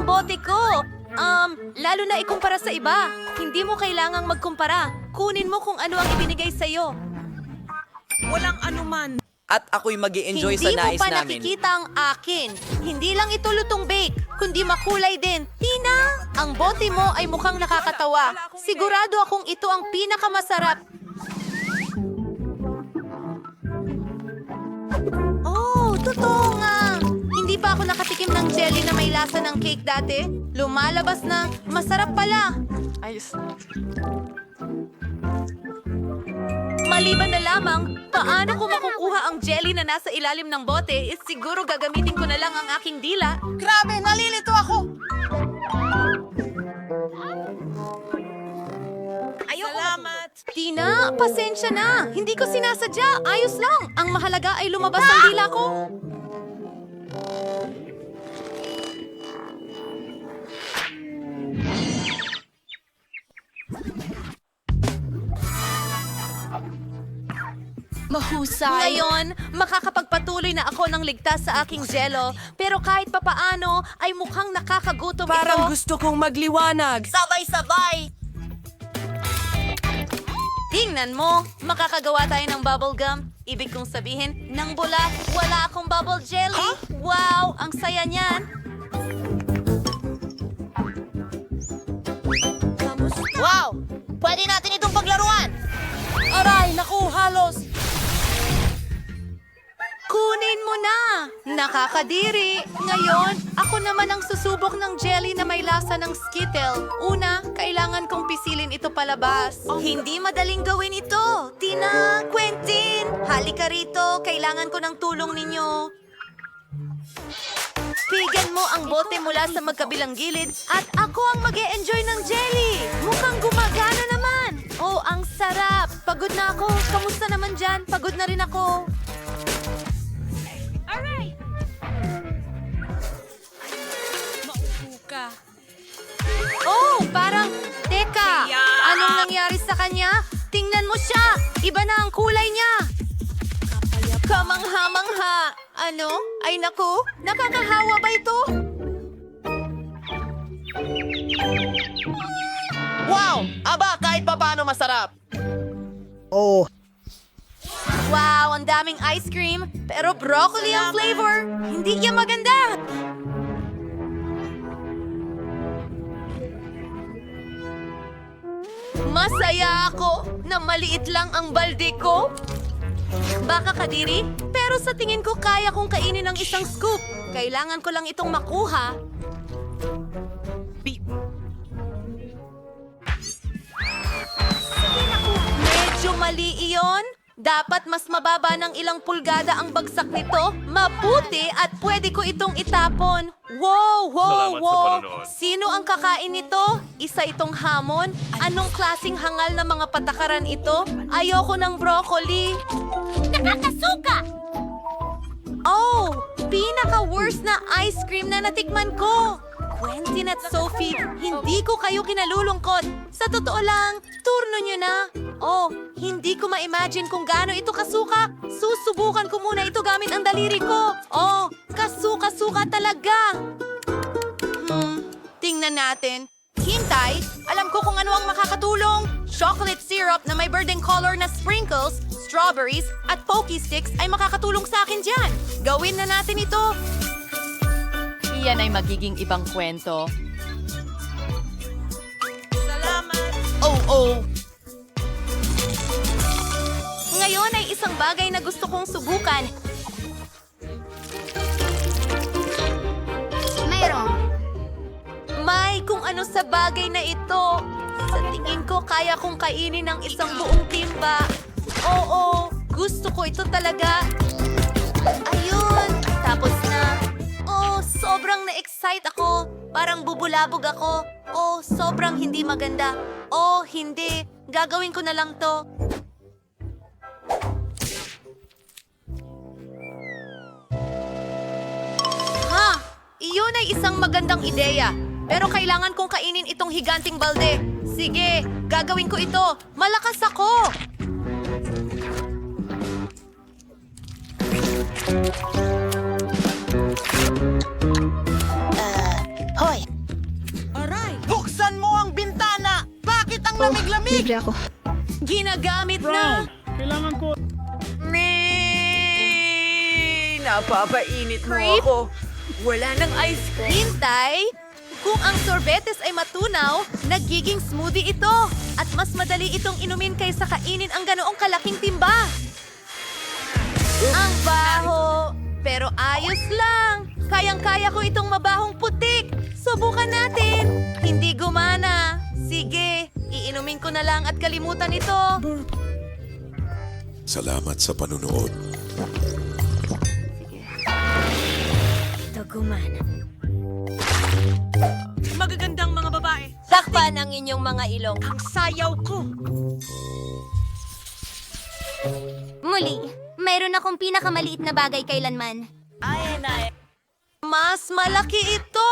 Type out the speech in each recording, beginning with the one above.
bote ko. Lalo na ikumpara sa iba. Hindi mo kailangang magkumpara. Kunin mo kung ano ang ibinigay sa'yo. Walang anuman. At ako'y mag-i-enjoy sa Hindi mo nais pa namin. nakikita ang akin. Hindi lang ito lutong bake, kundi makulay din. Tina, ang bote mo ay mukhang nakakatawa. Sigurado akong ito ang pinakamasarap. Oh, totoo nga. Hindi pa ako nakatikim ng jelly na may lasa ng cake dati. Lumalabas na. Masarap pala. Ayos. Maliban na lamang, paano ko makukuha ang jelly na nasa ilalim ng bote? Siguro gagamitin ko na lang ang aking dila. Grabe, nalilito ako. Salamat. Tina, pasensya na. Hindi ko sinasadya. Ayos lang. Ang mahalaga ay lumabas ang dila ko. Mahusay. Ngayon, makakapagpatuloy na ako ng ligtas sa aking jello. Pero kahit papaano, ay mukhang nakakagutom Parang ito. gusto kong magliwanag. Sabay-sabay! Tingnan mo, makakagawa tayo ng bubble gum. Ibig kong sabihin, nang bula, wala akong bubble jelly. Wow, ang saya niyan. Wow! Pwede natin itong paglaruan! Aray, naku, halos. Kunin mo na! Nakakadiri! Ngayon, ako naman ang susubok ng jelly na may lasa ng Skittle. Una, kailangan kong pisilin ito palabas. Hindi madaling gawin ito! Tina! Quentin! Halika rito! Kailangan ko ng tulong ninyo. Pigan mo ang bote mula sa magkabilang gilid at ako ang mag-e-enjoy ng jelly! Mukhang gumagana naman! Oh, ang sarap! Pagod na ako! Kamusta naman dyan? Pagod na rin ako. Maupo ka. Oh, parang, teka, Yeah. anong nangyari sa kanya? Tingnan mo siya, iba na ang kulay niya. Kamangha-mangha. Ano? Ay naku, nakakahawa ba ito? Wow! Aba, kahit pa paano masarap! Wow, ang daming ice cream, pero broccoli ang flavor. Hindi niya maganda. Masaya ako na maliit lang ang balde ko. Baka kadiri, pero sa tingin ko kaya kong kainin ng isang scoop. Kailangan ko lang itong makuha. Medyo mali iyon. Dapat mas mababa ng ilang pulgada ang bagsak nito. Mabuti at pwede ko itong itapon. Wow, wow, Salamat sa wow. panonood. Sino ang kakain nito? Isa itong hamon? Anong klasing hangal na mga patakaran ito? Ayoko ng broccoli. Nakakasuka! Oh, pinaka-worst na ice cream na natikman ko. Quentin at Sophie, hindi ko kayo kinalulungkot. Sa totoo lang, turno nyo na. Oh, hindi ko ma-imagine kung gaano ito kasuka. Susubukan ko muna ito gamit ang daliri ko. Oh, kasuka-suka talaga. Tingnan natin. Hintay, alam ko kung ano ang makakatulong. Chocolate syrup na may birding color na sprinkles, strawberries, at pokey sticks ay makakatulong sa akin dyan. Gawin na natin ito. Iyan ay magiging ibang kwento. Salamat. Oh! Ngayon ay isang bagay na gusto kong subukan. Mayroon. May kung ano sa bagay na ito. Sa tingin ko, kaya kong kainin ng isang buong timba. Oo, gusto ko ito talaga. Ayun, tapos na. Oh, sobrang na-excite ako. Parang bubulabog ako. Oh, sobrang hindi maganda. Oh, hindi. Gagawin ko na lang to. Ha! Iyon ay isang magandang ideya. Pero kailangan kong kainin itong higanting balde. Sige, gagawin ko ito. Malakas ako! Hoy, lamig-lamig! Libre ako. Ginagamit na! Napapainit mo Creep? ako. Wala ng ice cream. Hintay! Kung ang sorbetes ay matunaw, nagiging smoothie ito. At mas madali itong inumin kaysa kainin ang ganoong kalaking timba. Ang baho! Pero ayos lang. Kayang-kaya ko itong mabahong putik. Subukan natin. Hindi gumana. Sige, iinumin ko na lang at kalimutan ito. Salamat sa panunood. Magagandang mga babae. Takpan ang inyong mga ilong. Ang sayaw ko. Muli, mayroon akong pinakamaliit na bagay kailanman. Mas malaki ito.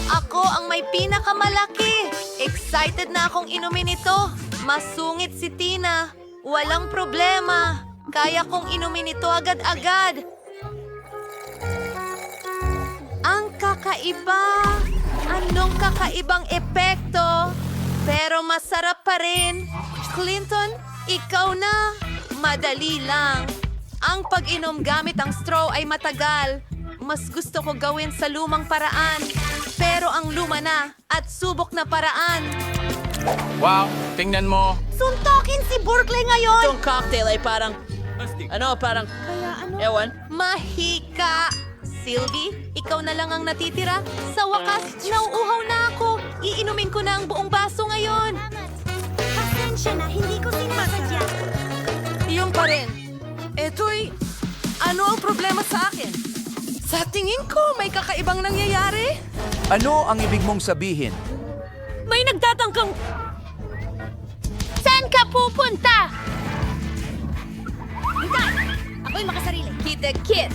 Ako ang may pinakamalaki. Excited na akong inumin ito. Masungit si Tina. Walang problema. Kaya kong inumin ito agad-agad. Ang kakaiba. Anong kakaibang epekto? Pero masarap pa rin. Clinton, ikaw na. Madali lang. Ang pag-inom gamit ang straw ay matagal. Mas gusto ko gawin sa lumang paraan. Pero ang luma na at subok na paraan. Wow, tingnan mo. Suntokin si Berkeley ngayon! Itong cocktail ay parang... parang... Ewan. Mahika! Sylvie, ikaw na lang ang natitira. Sa wakas, nauuhaw na ako. Iinumin ko na ang buong baso ngayon. Pasensya na, hindi ko sinasadya. Iyon pa rin. Eto'y... Ano ang problema sa akin? Sa tingin ko, may kakaibang nangyayari. Ano ang ibig mong sabihin? May nagtatangkang... Saan ka pupunta? Ako'y makasarili. Kita kids!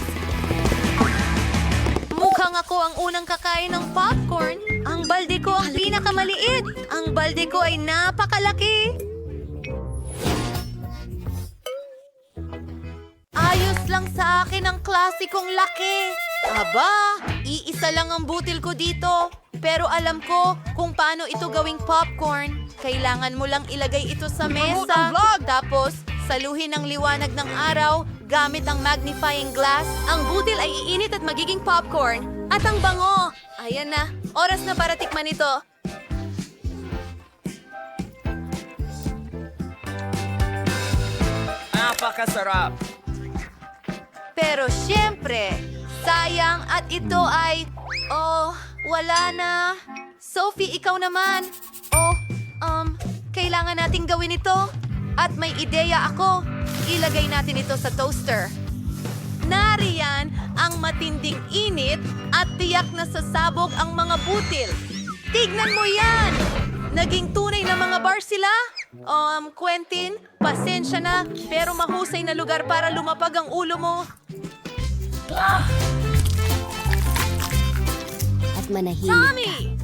Mukhang ako ang unang kakain ng popcorn. Ang balde ko ang pinakamaliit. Ang balde ko ay napakalaki. Ayos lang sa akin ang klasikong laki. Aba, iisa lang ang butil ko dito. Pero alam ko kung paano ito gawing popcorn. Kailangan mo lang ilagay ito sa mesa. Tapos, saluhin ang liwanag ng araw gamit ang magnifying glass. Ang butil ay iinit at magiging popcorn. At ang bango. Ayan na. Oras na para tikman ito. Napakasarap. Pero syempre, sayang at ito ay... Oh, wala na. Sophie, ikaw naman. Oh, kailangan nating gawin ito. At may ideya ako. Ilagay natin ito sa toaster. Nariyan ang matinding init at tiyak na sasabog ang mga butil. Tignan mo yan! Naging tunay na mga bar sila? Quentin, pasensya na, pero mahusay na lugar para lumapag ang ulo mo. At manahimik. Tommy!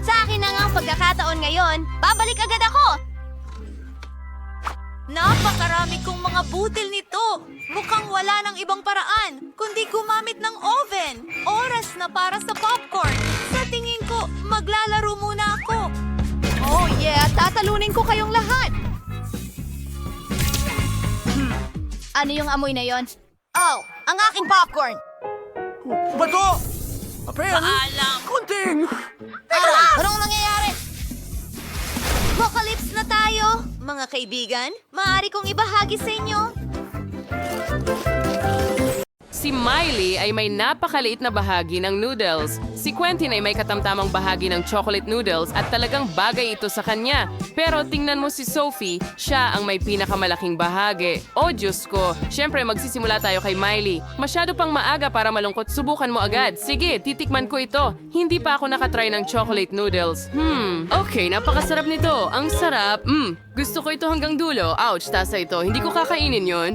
Sa akin na nga ang pagkakataon ngayon, babalik agad ako! Napakarami kong mga butil nito. Mukhang wala ng ibang paraan, kundi gumamit ng oven. Oras na para sa popcorn. Sa tingin ko, maglalaro muna ako. Oh yeah, tatalunin ko kayong lahat. Ano yung amoy na yon? Oh, ang aking popcorn. Bato! Paalam! Kunting! Anong nangyayari? Apocalypse na tayo. Mga kaibigan, maaari kong ibahagi sa inyo. Si Miley ay may napakaliit na bahagi ng noodles. Si Quentin ay may katamtamang bahagi ng chocolate noodles at talagang bagay ito sa kanya. Pero tingnan mo si Sophie, siya ang may pinakamalaking bahagi. Oh Diyos ko, syempre magsisimula tayo kay Miley. Masyado pang maaga para malungkot, subukan mo agad. Sige, titikman ko ito. Hindi pa ako nakatry ng chocolate noodles. Okay, napakasarap nito. Ang sarap. Gusto ko ito hanggang dulo. Ouch, tasa ito. Hindi ko kakainin yon.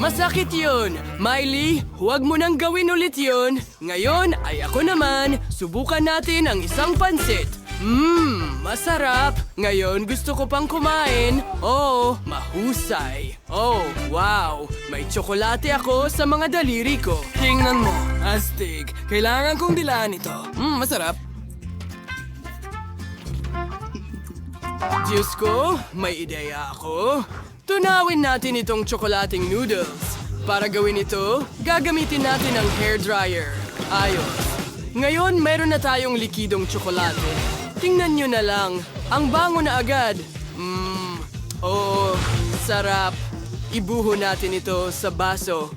Masakit yun! Miley, huwag mo nang gawin ulit yun. Ngayon ay ako naman, subukan natin ang isang pansit. Masarap. Ngayon gusto ko pang kumain. Oh, mahusay. Oh, wow. May tsokolate ako sa mga daliri ko. Tingnan mo, astig. Kailangan kong dilaan ito. Masarap. Diyos ko, may ideya ako. Tunawin natin itong tsokolating noodles. Para gawin ito, gagamitin natin ang hairdryer. Ayos. Ngayon, meron na tayong likidong tsokolate. Tingnan nyo na lang. Ang bango na agad. Oo, sarap. Ibuho natin ito sa baso.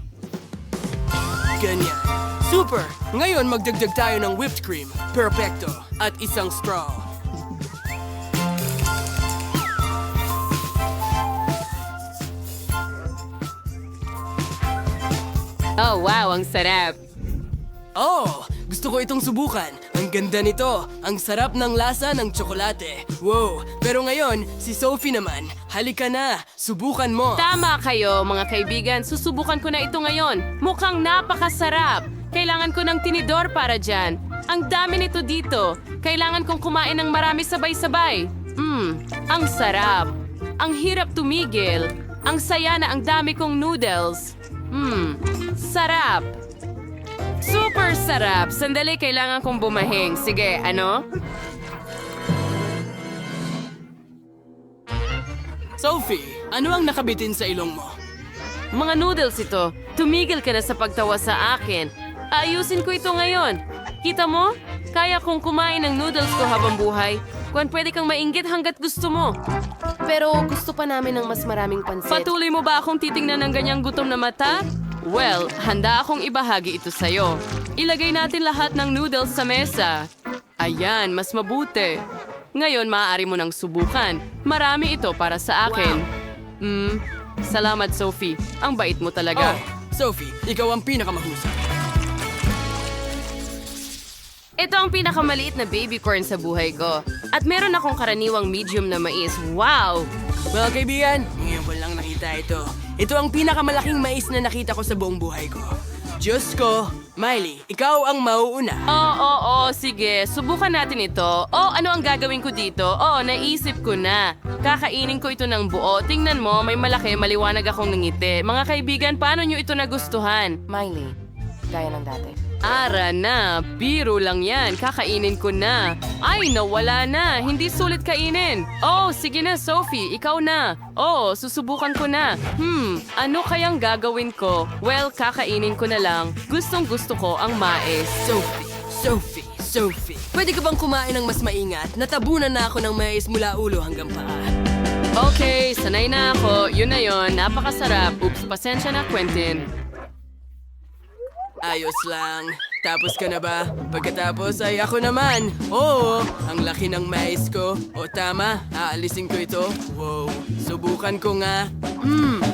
Ganyan. Super! Ngayon, magdagdag tayo ng whipped cream. Perfecto. At isang straw. Oh, wow, ang sarap. Oh, gusto ko itong subukan. Ang ganda nito. Ang sarap ng lasa ng tsokolate. Wow, pero ngayon, si Sophie naman. Halika na, subukan mo. Tama kayo, mga kaibigan. Susubukan ko na ito ngayon. Mukhang napakasarap. Kailangan ko ng tinidor para dyan. Ang dami nito dito. Kailangan kong kumain ng marami sabay-sabay. Ang sarap. Ang hirap tumigil. Ang saya na ang dami kong noodles. Sarap. Super sarap. Sandali, kailangan kong bumahing. Sige, ano? Sophie, ano ang nakabitin sa ilong mo? Mga noodles ito. Tumigil ka na sa pagtawa sa akin. Ayusin ko ito ngayon. Kita mo? Kaya kong kumain ng noodles ko habang buhay. Kung pwede kang mainggit hanggat gusto mo. Pero gusto pa namin ng mas maraming pansit. Patuloy mo ba akong titingnan ng ganyang gutom na mata? Well, handa akong ibahagi ito sa'yo. Ilagay natin lahat ng noodles sa mesa. Ayan, mas mabuti. Ngayon, maaari mo nang subukan. Marami ito para sa akin. Salamat, Sophie. Ang bait mo talaga. Oh, Sophie, ikaw ang pinakamahusay. Ito ang pinakamaliit na baby corn sa buhay ko. At meron akong karaniwang medium na mais. Wow! Well, kaibigan, ngayon ko lang nakita ito. Ito ang pinakamalaking mais na nakita ko sa buong buhay ko. Diyos ko, Miley, ikaw ang mauuna. Oo, sige. Subukan natin ito. Ano ang gagawin ko dito? Naisip ko na. Kakainin ko ito ng buo. Tingnan mo, may malaki, maliwanag akong ngiti. Mga kaibigan, paano nyo ito nagustuhan? Miley, gaya ng dati. Ara na, biro lang yan. Kakainin ko na. Ay, nawala na. Hindi sulit kainin. Sige na, Sophie. Ikaw na. Susubukan ko na. Ano kayang gagawin ko? Well, kakainin ko na lang. Gustong gusto ko ang mais. Sophie. Pwede ka bang kumain ng mas maingat? Natabunan na ako ng mais mula ulo hanggang paa. Okay, sanay na ako. Yun na yun. Napakasarap. Oops, pasensya na, Quentin. Ayos lang. Tapos ka na ba? Pagkatapos ay ako naman. Oo, ang laki ng mais ko. Tama, aalisin ko ito. Wow, subukan ko nga.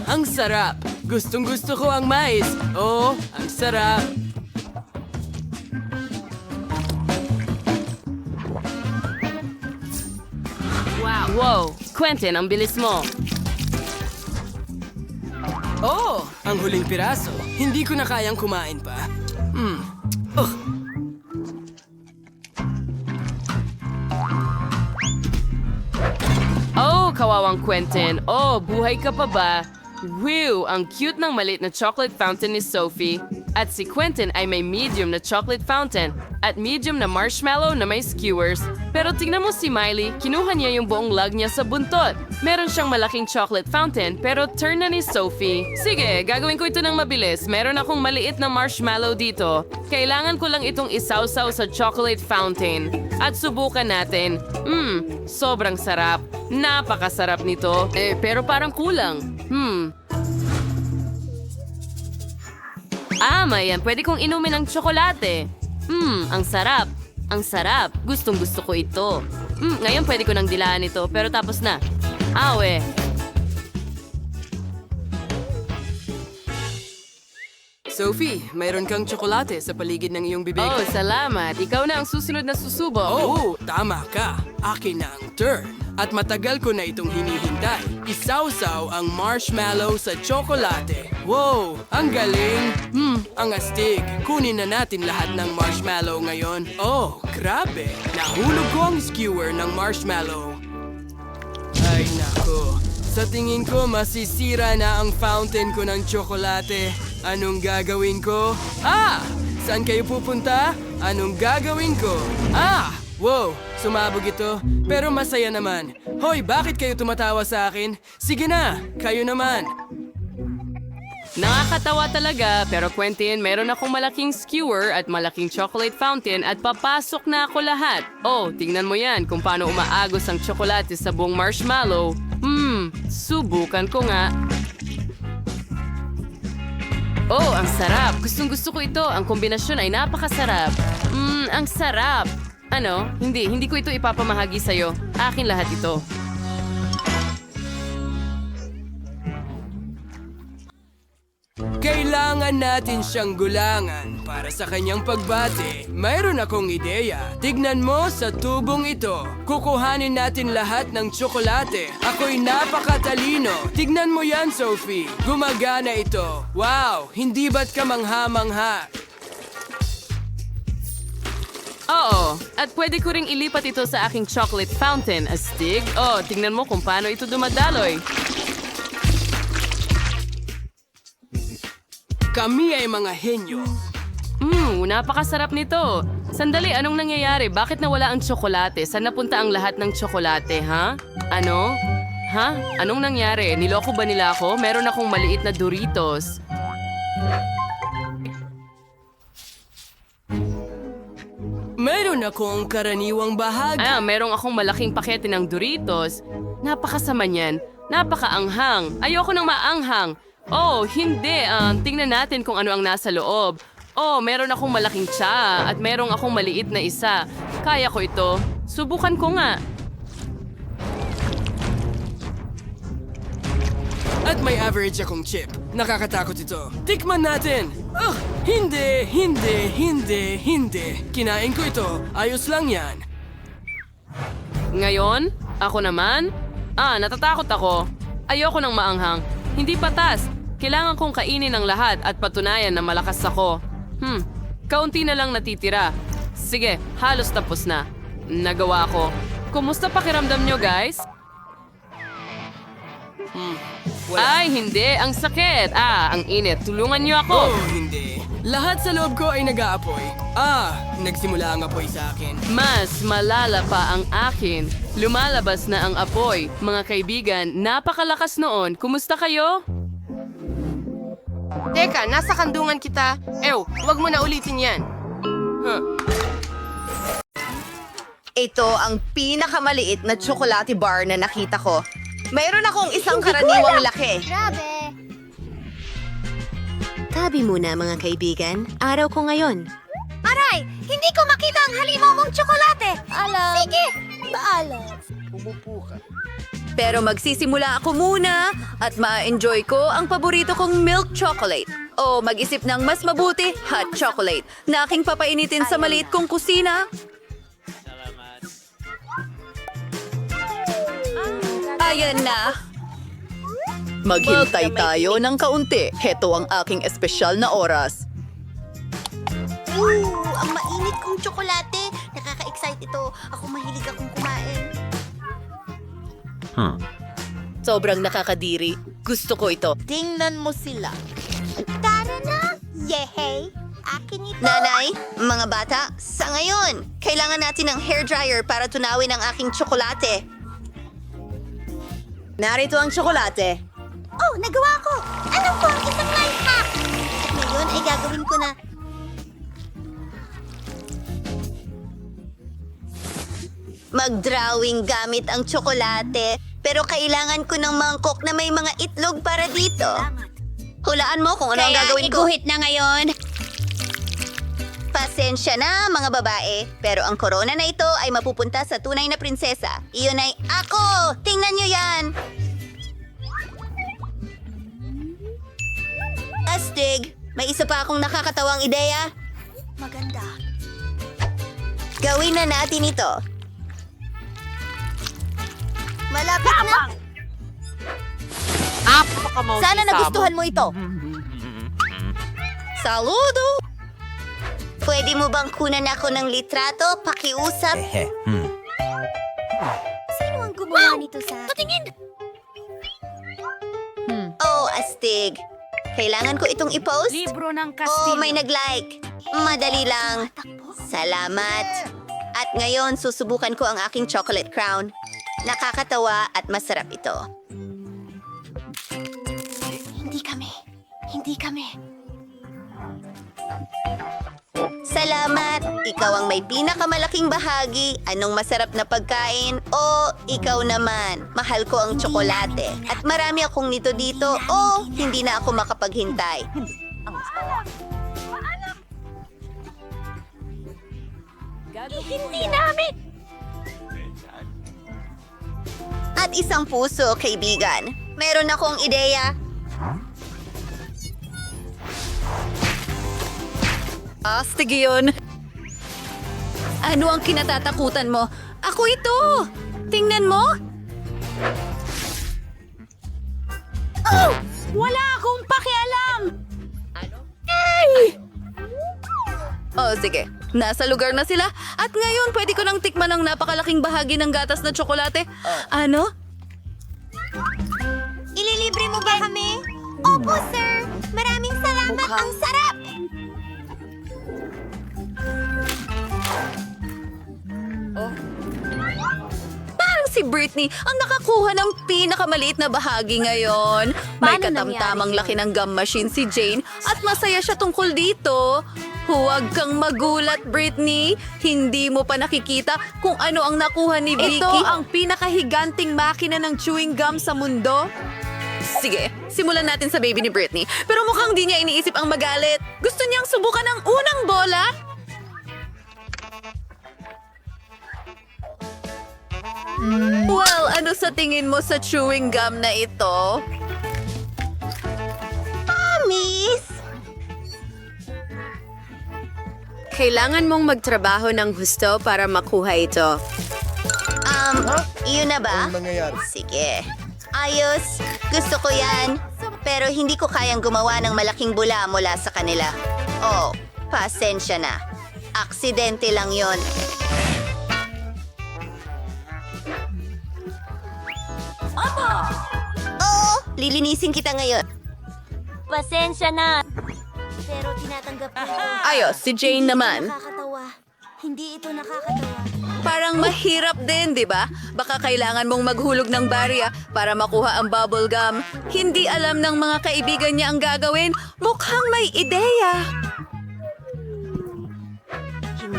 Ang sarap. Gustong gusto ko ang mais. Ang sarap. Wow, Quentin, ang bilis mo. Ang huling piraso. Hindi ko na kayang kumain pa. Kawawang Quentin. Buhay ka pa ba? Wow, ang cute ng maliit na chocolate fountain ni Sophie. At si Quentin ay may medium na chocolate fountain at medium na marshmallow na may skewers. Pero tingnan mo si Miley, kinuha niya yung buong lug niya sa buntot. Meron siyang malaking chocolate fountain pero turn na ni Sophie. Sige, gagawin ko ito ng mabilis. Meron akong maliit na marshmallow dito. Kailangan ko lang itong isawsaw sa chocolate fountain. At subukan natin. Sobrang sarap. Napakasarap nito. Pero parang kulang. Mayan. Pwede kong inumin ng tsokolate. Ang sarap. Ang sarap. Gustong gusto ko ito. Ngayon pwede ko nang dilaan ito, pero tapos na. Sophie, mayroon kang tsokolate sa paligid ng iyong bibig. Salamat. Ikaw na ang susunod na susubo. Tama ka. Akin na ang turn. At matagal ko na itong hinihintay. Isawsaw ang marshmallow sa tsokolate. Wow, ang galing! Ang astig. Kunin na natin lahat ng marshmallow ngayon. Oh, grabe! Nahulog ko ang skewer ng marshmallow. Ay nako, sa tingin ko masisira na ang fountain ko ng tsokolate. Anong gagawin ko? Saan kayo pupunta? Anong gagawin ko? Wow, sumabog ito. Pero masaya naman. Hoy, bakit kayo tumatawa sa akin? Sige na, kayo naman. Nakakatawa talaga, pero Quentin, meron akong malaking skewer at malaking chocolate fountain at papasok na ako lahat. Oh, tingnan mo yan kung paano umaagos ang tsokolate sa buong marshmallow. Subukan ko nga. Oh, ang sarap. Gustong-gusto ko ito. Ang kombinasyon ay napakasarap. Ang sarap. Ano? Hindi ko ito ipapamahagi sa'yo. Akin lahat ito. Kailangan natin siyang gulangan para sa kanyang pagbati. Mayroon akong ideya. Tignan mo sa tubong ito. Kukuhanin natin lahat ng tsokolate. Ako'y napakatalino. Tignan mo yan, Sophie. Gumagana ito. Wow, hindi ba't ka mangha-mangha? Oo, at pwede ko ring ilipat ito sa aking chocolate fountain, astig. Oh, tingnan mo kung paano ito dumadaloy. Kami ay mga henyo. Napakasarap nito. Sandali, anong nangyayari? Bakit nawala ang tsokolate? Saan napunta ang lahat ng tsokolate, ha? Ano? Ha? Anong nangyari? Niloko ba nila ako? Meron akong maliit na Doritos. Meron akong karaniwang bahagi. Merong akong malaking pakete ng Doritos. Napakasama niyan. Napakaanghang. Ayoko nang maanghang. Oh, hindi. Tingnan natin kung ano ang nasa loob. Oh, meron akong malaking tsa at merong akong maliit na isa. Kaya ko ito. Subukan ko nga. At may average akong chip. Nakakatakot ito. Tikman natin! Hindi. Kinain ko ito. Ayos lang yan. Ngayon, ako naman? Natatakot ako. Ayoko nang maanghang. Hindi patas. Kailangan kong kainin ang lahat at patunayan na malakas ako. Kaunti na lang natitira. Sige, halos tapos na. Nagawa ko. Kumusta pakiramdam nyo, guys? Ay, hindi. Ang sakit. Ang init. Tulungan nyo ako. Oh, hindi. Lahat sa loob ko ay nag-aapoy. Nagsimula ang apoy sa akin. Mas malala pa ang akin. Lumalabas na ang apoy. Mga kaibigan, napakalakas noon. Kumusta kayo? Teka, nasa kandungan kita. Wag mo na ulitin yan. Ito ang pinakamaliit na chocolate bar na nakita ko. Mayroon akong isang karaniwang laki. Grabe! Tabi muna mga kaibigan. Araw ko ngayon. Aray! Hindi ko makita ang halimaw mong tsokolate! Sige! Paalam! Pero magsisimula ako muna at ma-enjoy ko ang paborito kong milk chocolate. O mag-isip ng mas mabuti, hot chocolate, na aking papainitin sa maliit kong kusina. Ayan na. Maghintay tayo ng kaunti. Heto ang aking espesyal na oras. Ang mainit kong tsokolate. Nakaka-excite ito. Ako mahilig akong kumain. Sobrang nakakadiri. Gusto ko ito. Tingnan mo sila. Tara na! Yehey! Akin ito! Nanay, mga bata, sa ngayon, kailangan natin ng hairdryer para tunawin ang aking tsokolate. Narito ang tsokolate. Oh, nagawa ko! Ano po ang isang life hack? At ngayon ay gagawin ko na... Mag-drawing gamit ang tsokolate, pero kailangan ko ng mangkok na may mga itlog para dito. Hulaan mo kung ano ang gagawin ko. iguhit na ngayon. Pasensya na, mga babae. Pero ang corona na ito ay mapupunta sa tunay na prinsesa. Iyon ay ako! Tingnan nyo yan! Astig, may isa pa akong nakakatawang ideya. Maganda. Gawin na natin ito. Malapit na. Sana nagustuhan mo ito. Saludo! Pwede mo bang kunan ako ng litrato? Pakiusap. Sino ang gumawa nito sa... Patingin! Oh, astig. Kailangan ko itong i-post? Libro ng Oh, may nag-like. Madali lang. Salamat. At ngayon, susubukan ko ang aking chocolate crown. Nakakatawa at masarap ito. Hindi kami. Salamat! Ikaw ang may pinakamalaking bahagi. Anong masarap na pagkain? O, ikaw naman. Mahal ko ang tsokolate. At marami akong nito dito. O, hindi na ako makapaghintay. Hindi namin! At isang puso, kaibigan. Meron akong ideya. Astig yun. Ano ang kinatatakutan mo? Ako ito! Tingnan mo! Oh! Wala akong pakialam! Oh, sige. Nasa lugar na sila. At ngayon, pwede ko nang tikman ang napakalaking bahagi ng gatas na tsokolate. Ano? Ililibre mo ba kami? Opo, sir. Maraming salamat. Ang sarap! Parang si Britney ang nakakuha ng pinakamaliit na bahagi ngayon. May Paano katamtamang nangyari laki ng gum machine si Jane at masaya siya tungkol dito. Huwag kang magulat, Britney. Hindi mo pa nakikita kung ano ang nakuha ni Vicky. Ito ang pinakahiganting makina ng chewing gum sa mundo. Sige, simulan natin sa baby ni Britney. Pero mukhang di niya iniisip ang magalit. Gusto niyang subukan ang unang bola. Well, ano sa tingin mo sa chewing gum na ito? Miss! Kailangan mong magtrabaho ng husto para makuha ito. Yun na ba? Sige. Ayos. Gusto ko yan. Pero hindi ko kayang gumawa ng malaking bula mula sa kanila. Oh, pasensya na. Aksidente lang yon. Oo, lilinisin kita ngayon. Pasensya na. Pero tinatanggap ko. Ayos, si Jane naman. Nakakatawa. Hindi ito nakakatawa. Parang mahirap din, di ba? Baka kailangan mong maghulog ng barya para makuha ang bubble gum. Hindi alam ng mga kaibigan niya ang gagawin. Mukhang may ideya.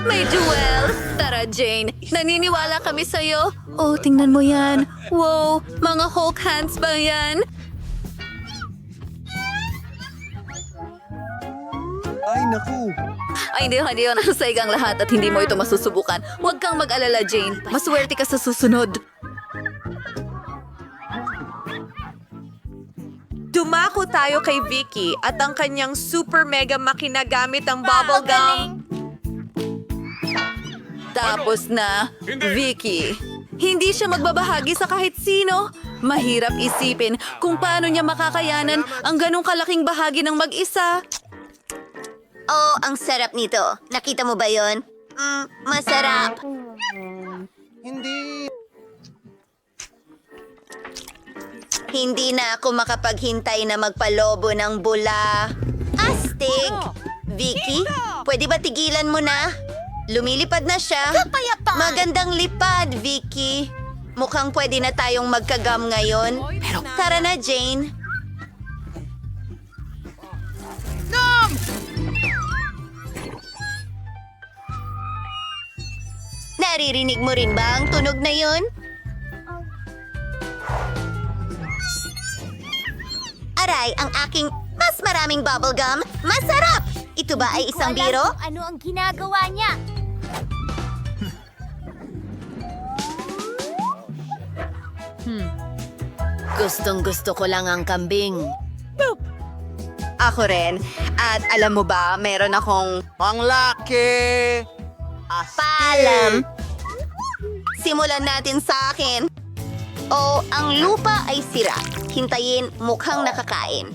May duel! Tara, Jane. Naniniwala kami sa'yo. Oh, tingnan mo yan. Wow, mga Hulk hands ba yan? Ay, naku. Ay, hindi yun. Nasayag ang lahat at hindi mo ito masusubukan. Huwag kang mag-alala, Jane. Maswerte ka sa susunod. Dumako tayo kay Vicky at ang kanyang super mega makina gamit ang bubble gum. Tapos na, Vicky. Hindi siya magbabahagi sa kahit sino. Mahirap isipin kung paano niya makakayanan ang ganong kalaking bahagi ng mag-isa. Oh, ang sarap nito. Nakita mo ba yon? Masarap. Hindi na ako makapaghintay na magpalobo ng bula. Astig! Vicky, pwede ba tigilan mo na? Lumilipad na siya. Magandang lipad, Vicky. Mukhang pwede na tayong magkagam ngayon. Tara na, Jane. Naririnig mo rin ba ang tunog na yun? Aray, ang aking mas maraming bubblegum. Masarap! Ito ba ay isang biro? Ano ang ginagawa niya? Gustong-gusto ko lang ang kambing. Ako rin. At alam mo ba, meron akong... Ang laki! Paalam! Simulan natin sa akin. O, ang lupa ay sira. Hintayin, mukhang nakakain.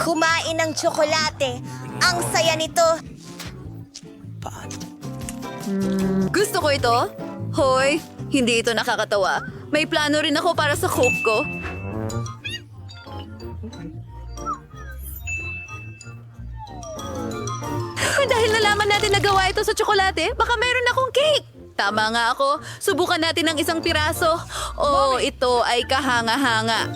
Kumain ng tsokolate. Ang saya nito. Gusto ko ito. Hoy, hindi ito nakakatawa. May plano rin ako para sa Coke ko. Dahil nalaman natin na gawa ito sa tsokolate, baka meron akong cake. Tama nga ako. Subukan natin ng isang piraso. Oh, ito ay kahanga-hanga.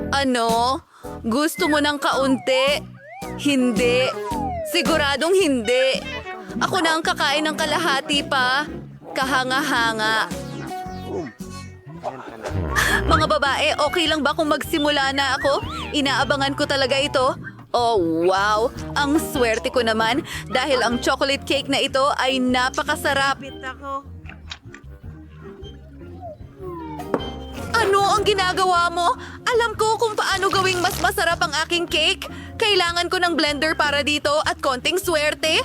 Ano? Gusto mo ng kaunti? Hindi. Siguradong hindi. Ako na ang kakain ng kalahati pa. Kahanga-hanga. Mga babae, okay lang ba kung magsimula na ako? Inaabangan ko talaga ito. Oh, wow! Ang swerte ko naman dahil ang chocolate cake na ito ay napakasarap. Ano ang ginagawa mo? Alam ko kung paano gawing mas masarap ang aking cake. Kailangan ko ng blender para dito at konting swerte.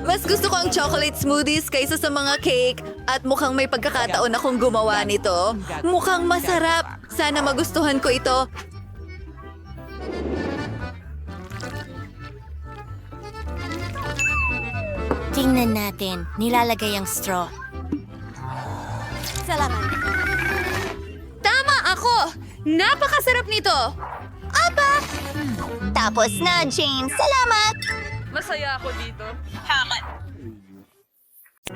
Mas gusto ko ang chocolate smoothies kaysa sa mga cake at mukhang may pagkakataon akong gumawa nito. Mukhang masarap. Sana magustuhan ko ito. Tingnan natin. Nilalagay ang straw. Salamat. Tama ako! Napakasarap nito! Aba! Tapos na, Jane. Salamat! Masaya ako dito.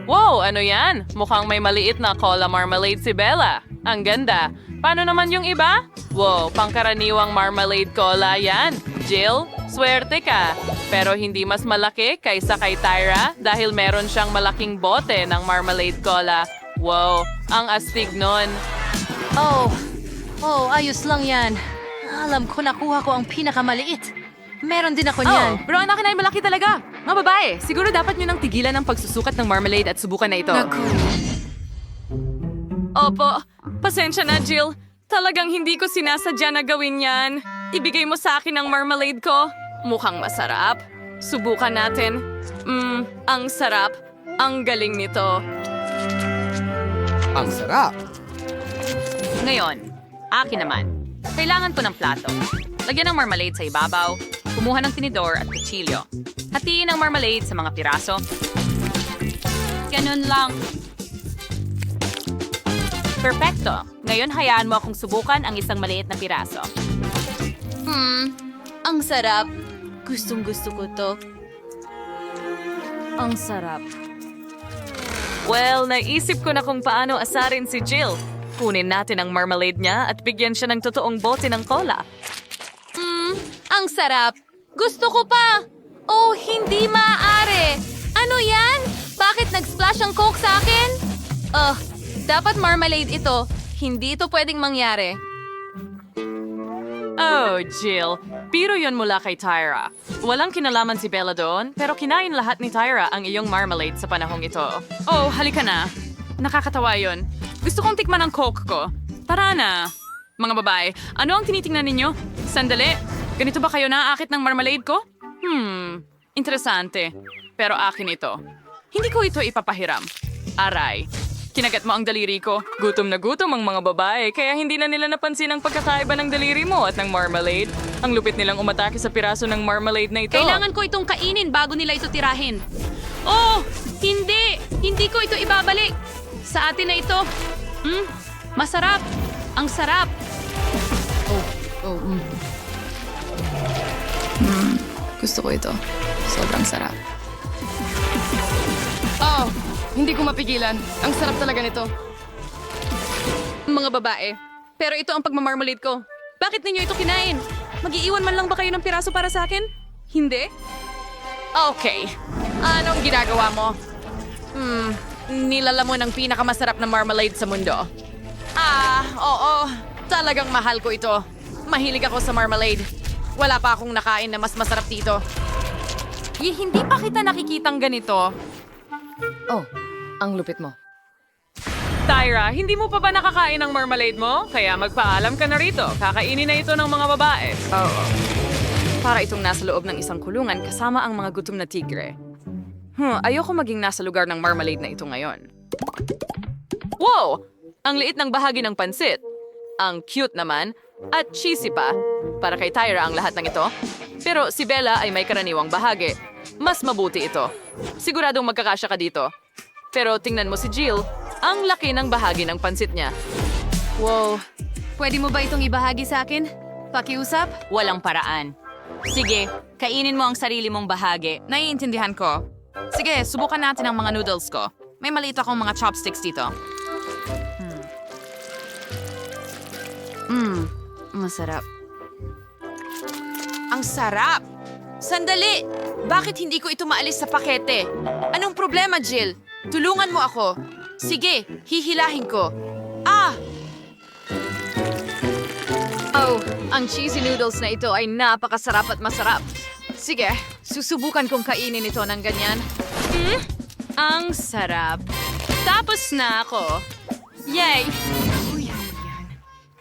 Wow, ano yan? Mukhang may maliit na cola marmalade si Bella. Ang ganda. Paano naman yung iba? Wow, pangkaraniwang marmalade cola yan. Jill, swerte ka. Pero hindi mas malaki kaysa kay Tyra dahil meron siyang malaking bote ng marmalade cola. Wow, ang astig nun. Ayos lang yan. Alam ko nakuha ko ang pinakamaliit. Meron din ako niyan. Bro, ang akin ay malaki talaga. Mga babae, siguro dapat nyo nang tigilan ang pagsusukat ng marmalade at subukan na ito. Opo, pasensya na, Jill. Talagang hindi ko sinasadya na gawin yan. Ibigay mo sa akin ang marmalade ko. Mukhang masarap. Subukan natin. Ang sarap. Ang galing nito. Ang sarap. Ngayon, akin naman. Kailangan ko ng plato. Lagyan ng marmalade sa ibabaw. Kumuha ng tinidor at kutsilyo. Hatiin ang marmalade sa mga piraso. Ganun lang. Perfecto. Ngayon hayaan mo akong subukan ang isang maliit na piraso. Ang sarap. Gustong-gusto ko to. Ang sarap. Well, naisip ko na kung paano asarin si Jill. Kunin natin ang marmalade niya at bigyan siya ng totoong bote ng cola. Ang sarap. Gusto ko pa. Oh, hindi maaari. Ano yan? Bakit nag-splash ang Coke sa akin? Dapat marmalade ito. Hindi ito pwedeng mangyari. Oh, Jill. Biro yon mula kay Tyra. Walang kinalaman si Bella doon, pero kinain lahat ni Tyra ang iyong marmalade sa panahong ito. Oh, halika na. Nakakatawa yon. Gusto kong tikman ang Coke ko. Tara na. Mga babae, ano ang tinitingnan ninyo? Sandali. Ganito ba kayo naaakit ng marmalade ko? Interesante. Pero akin ito. Hindi ko ito ipapahiram. Aray. Kinagat mo ang daliri ko. Gutom na gutom ang mga babae, kaya hindi na nila napansin ang pagkakaiba ng daliri mo at ng marmalade. Ang lupit nilang umatake sa piraso ng marmalade na ito. Kailangan ko itong kainin bago nila ito tirahin. Oh, hindi! Hindi ko ito ibabalik. Sa atin na ito. Masarap. Ang sarap. Gusto ko ito. Sobrang sarap. Hindi ko mapigilan. Ang sarap talaga nito. Mga babae. Pero ito ang pagmamarmalade ko. Bakit ninyo ito kinain? Mag-iiwan man lang ba kayo ng piraso para sa akin? Hindi? Okay. Anong ginagawa mo? Nilalamon ang pinakamasarap na marmalade sa mundo. Oo. Talagang mahal ko ito. Mahilig ako sa marmalade. Wala pa akong nakain na mas masarap dito. Hindi pa kita nakikitang ganito. Oh, ang lupit mo. Tyra, hindi mo pa ba nakakain ng marmalade mo? Kaya magpaalam ka na rito. Kakainin na ito ng mga babae. Oo. Para itong nasa loob ng isang kulungan kasama ang mga gutom na tigre. Ayoko maging nasa lugar ng marmalade na ito ngayon. Wow! Ang liit ng bahagi ng pansit. Ang cute naman. At cheesy pa. Para kay Tyra ang lahat ng ito. Pero si Bella ay may karaniwang bahagi. Mas mabuti ito. Siguradong magkakasya ka dito. Pero tingnan mo si Jill. Ang laki ng bahagi ng pansit niya. Wow. Pwede mo ba itong ibahagi sa akin? Pakiusap? Walang paraan. Sige, kainin mo ang sarili mong bahagi. Naiintindihan ko. Sige, subukan natin ang mga noodles ko. May maliit akong mga chopsticks dito. Masarap. Ang sarap! Sandali! Bakit hindi ko ito maalis sa pakete? Anong problema, Jill? Tulungan mo ako. Sige, hihilahin ko. Ah! Oh, ang cheesy noodles na ito ay napakasarap at masarap. Sige, susubukan kong kainin ito ng ganyan. Ang sarap. Tapos na ako. Yay!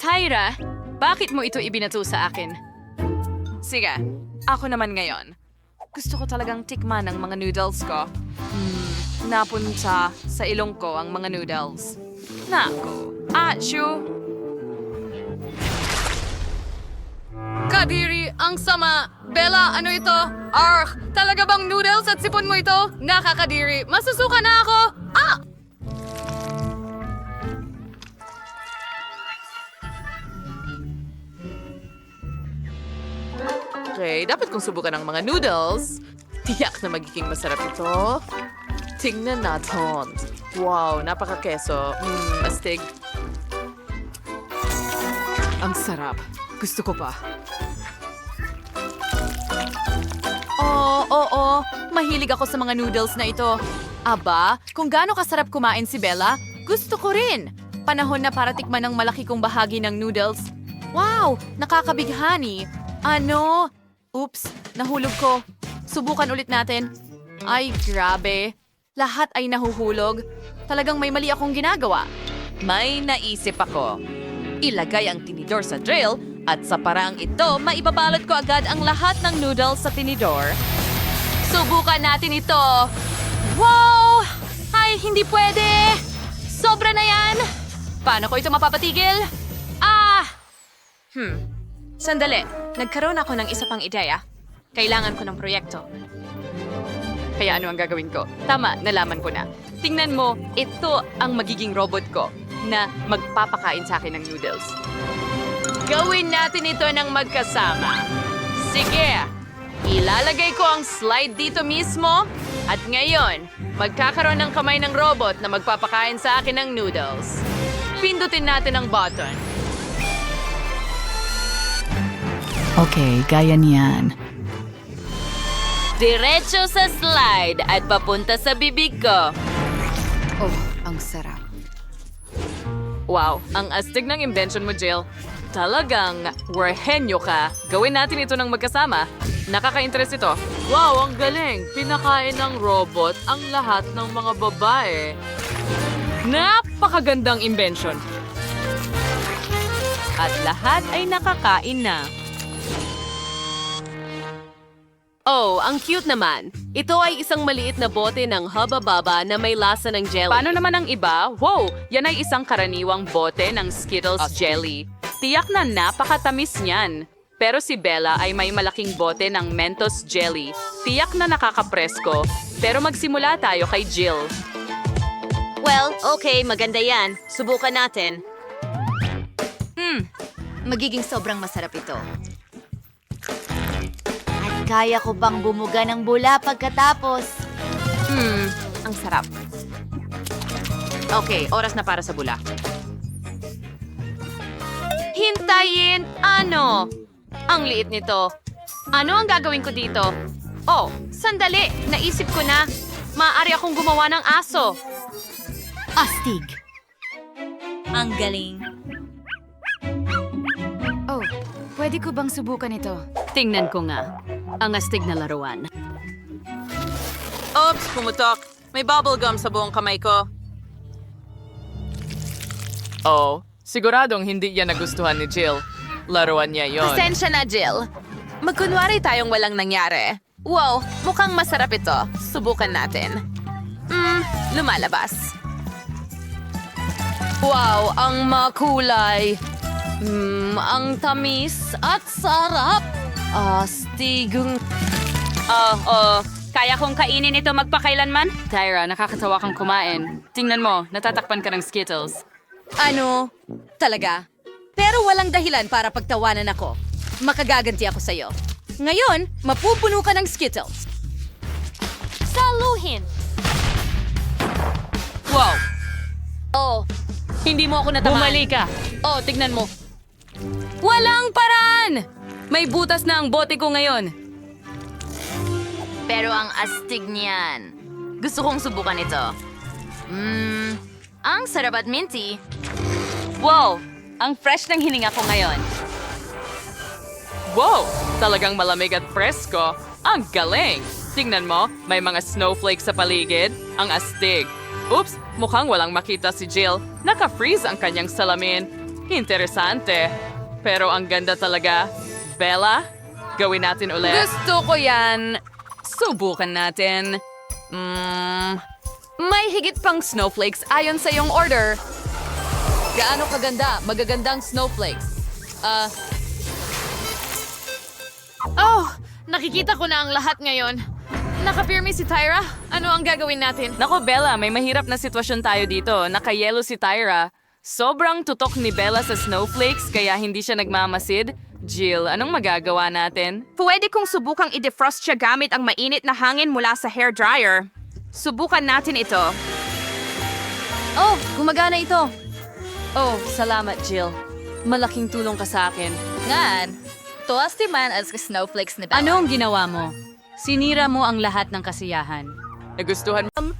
Tyra, bakit mo ito ibinato sa akin? Sige, ako naman ngayon. Gusto ko talagang tikman ang mga noodles ko. Napunta sa ilong ko ang mga noodles. Nako, achoo! Kadiri, ang sama! Bella, ano ito? Argh! Talaga bang noodles at sipon mo ito? Nakakadiri! Masusuka na ako! Ah! Okay, dapat kong subukan ang mga noodles. Tiyak na magiging masarap ito. Tingnan natin. Wow, napaka-keso. Astig. Ang sarap. Gusto ko pa. Oo. Mahilig ako sa mga noodles na ito. Aba, kung gaano kasarap kumain si Bella, gusto ko rin. Panahon na para tikman ang malaki kong bahagi ng noodles. Wow, nakakabighani. Ano? Oops, nahulog ko. Subukan ulit natin. Ay, grabe. Lahat ay nahuhulog. Talagang may mali akong ginagawa. May naisip ako. Ilagay ang tinidor sa drill at sa paraang ito, maibabalot ko agad ang lahat ng noodles sa tinidor. Subukan natin ito. Wow! Ay, hindi pwede! Sobra na yan! Paano ko ito mapapatigil? Sandali. Nagkaroon ako ng isa pang ideya. Kailangan ko ng proyekto. Kaya ano ang gagawin ko? Tama, nalaman ko na. Tingnan mo, ito ang magiging robot ko na magpapakain sa akin ng noodles. Gawin natin ito ng magkasama. Sige, ilalagay ko ang slide dito mismo at ngayon, magkakaroon ng kamay ng robot na magpapakain sa akin ng noodles. Pindutin natin ang button. Okay, gaya niyan. Diretso sa slide at papunta sa bibig ko. Oh, ang sarap. Wow, ang astig ng invention mo, Jill. Talagang werhenyo ka. Gawin natin ito ng magkasama. Nakaka-interest ito. Wow, ang galing. Pinakain ng robot ang lahat ng mga babae. Napakagandang invention. At lahat ay nakakain na. Oh, ang cute naman. Ito ay isang maliit na bote ng Hubba Bubba na may lasa ng jelly. Paano naman ang iba? Wow, yan ay isang karaniwang bote ng Skittles jelly. Tiyak na napakatamis niyan. Pero si Bella ay may malaking bote ng Mentos jelly. Tiyak na nakakapresko. Pero magsimula tayo kay Jill. Well, okay, maganda yan. Subukan natin. Magiging sobrang masarap ito. At kaya ko bang bumuga ng bula pagkatapos? Ang sarap. Okay, oras na para sa bula. Hintayin! Ano? Ang liit nito. Ano ang gagawin ko dito? Oh, sandali! Naisip ko na. Maaari akong gumawa ng aso. Astig. Ang galing. Oh, pwede ko bang subukan ito? Tingnan ko nga. Ang astig na laruan. Oops, pumutok. May bubblegum sa buong kamay ko. Oh, siguradong hindi yan nagustuhan ni Jill. Laruan niya yon. Pasensya na, Jill. Magkunwari tayong walang nangyari. Wow, mukhang masarap ito. Subukan natin. Lumalabas. Wow, ang makulay. Ang tamis at sarap. Astigong... Kaya kong kainin ito magpakailanman? Tyra, nakakatawa kang kumain. Tingnan mo, natatakpan ka ng Skittles. Ano? Talaga? Pero walang dahilan para pagtawanan ako. Makagaganti ako sa'yo. Ngayon, mapupuno ka ng Skittles. Saluhin! Wow! Oh, hindi mo ako natamaan. Bumalik ka! Oh, tignan mo. Walang paraan! May butas na ang bote ko ngayon. Pero ang astig niyan. Gusto kong subukan ito. Ang sarap at minty. Wow! Ang fresh ng hininga ko ngayon. Wow! Talagang malamig at presko. Ang galing! Tingnan mo, may mga snowflakes sa paligid. Ang astig. Oops! Mukhang walang makita si Jill. Naka-freeze ang kanyang salamin. Interesante. Pero ang ganda talaga. Bella, gawin natin ulit. Gusto ko yan. Subukan natin. May higit pang snowflakes ayon sa iyong order. Gaano kaganda? Magagandang snowflakes. Oh, nakikita ko na ang lahat ngayon. Nakapirmi si Tyra. Ano ang gagawin natin? Nako, Bella, may mahirap na sitwasyon tayo dito. Nakayelo si Tyra. Sobrang tutok ni Bella sa snowflakes kaya hindi siya nagmamasid. Jill, anong magagawa natin? Pwede kong subukang i-defrost siya gamit ang mainit na hangin mula sa hairdryer. Subukan natin ito. Oh, gumagana ito. Oh, salamat, Jill. Malaking tulong ka sa akin. Ngan, tuwas timan as snowflakes ni Bella. Ano ang ginawa mo? Sinira mo ang lahat ng kasiyahan. Nagustuhan mo?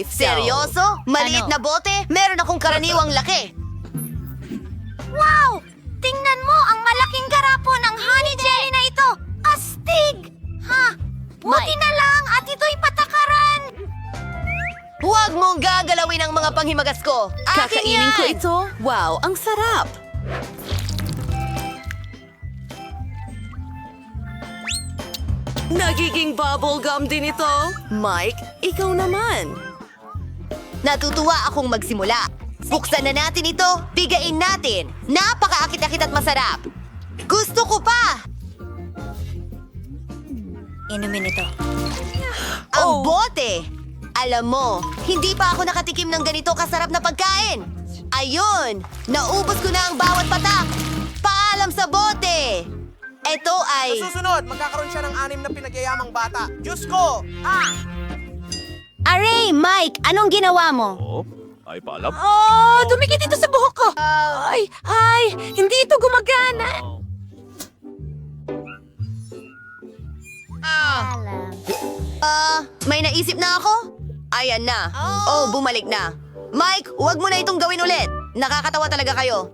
Seryoso? Maliit na bote? Meron akong karaniwang laki. Wow! Tingnan mo ang malaking garapo ng honey jelly na ito! Astig! Ha? Buti na lang at ito'y patakaran! Huwag mong gagalawin ang mga panghimagas ko. Akin Kakainin yan! ko ito? Wow, ang sarap! Nagiging bubblegum din ito. Mike, ikaw naman. Natutuwa akong magsimula. Buksan na natin ito, bigain natin. Napakaakit-akit at masarap. Gusto ko pa! Inumin ito. Ang bote! Alam mo, hindi pa ako nakatikim ng ganito kasarap na pagkain. Ayun! Naubos ko na ang bawat patak. Paalam sa bote! Ito ay... Susunod, magkakaroon siya ng 6 na pinagyayamang bata. Diyos ko! Aray, Mike, anong ginawa mo? Oh, dumikit ito sa buhok ko. Ay, hindi ito gumagana. May naisip na ako? Ayan na. Oh, bumalik na. Mike, huwag mo na itong gawin ulit. Nakakatawa talaga kayo.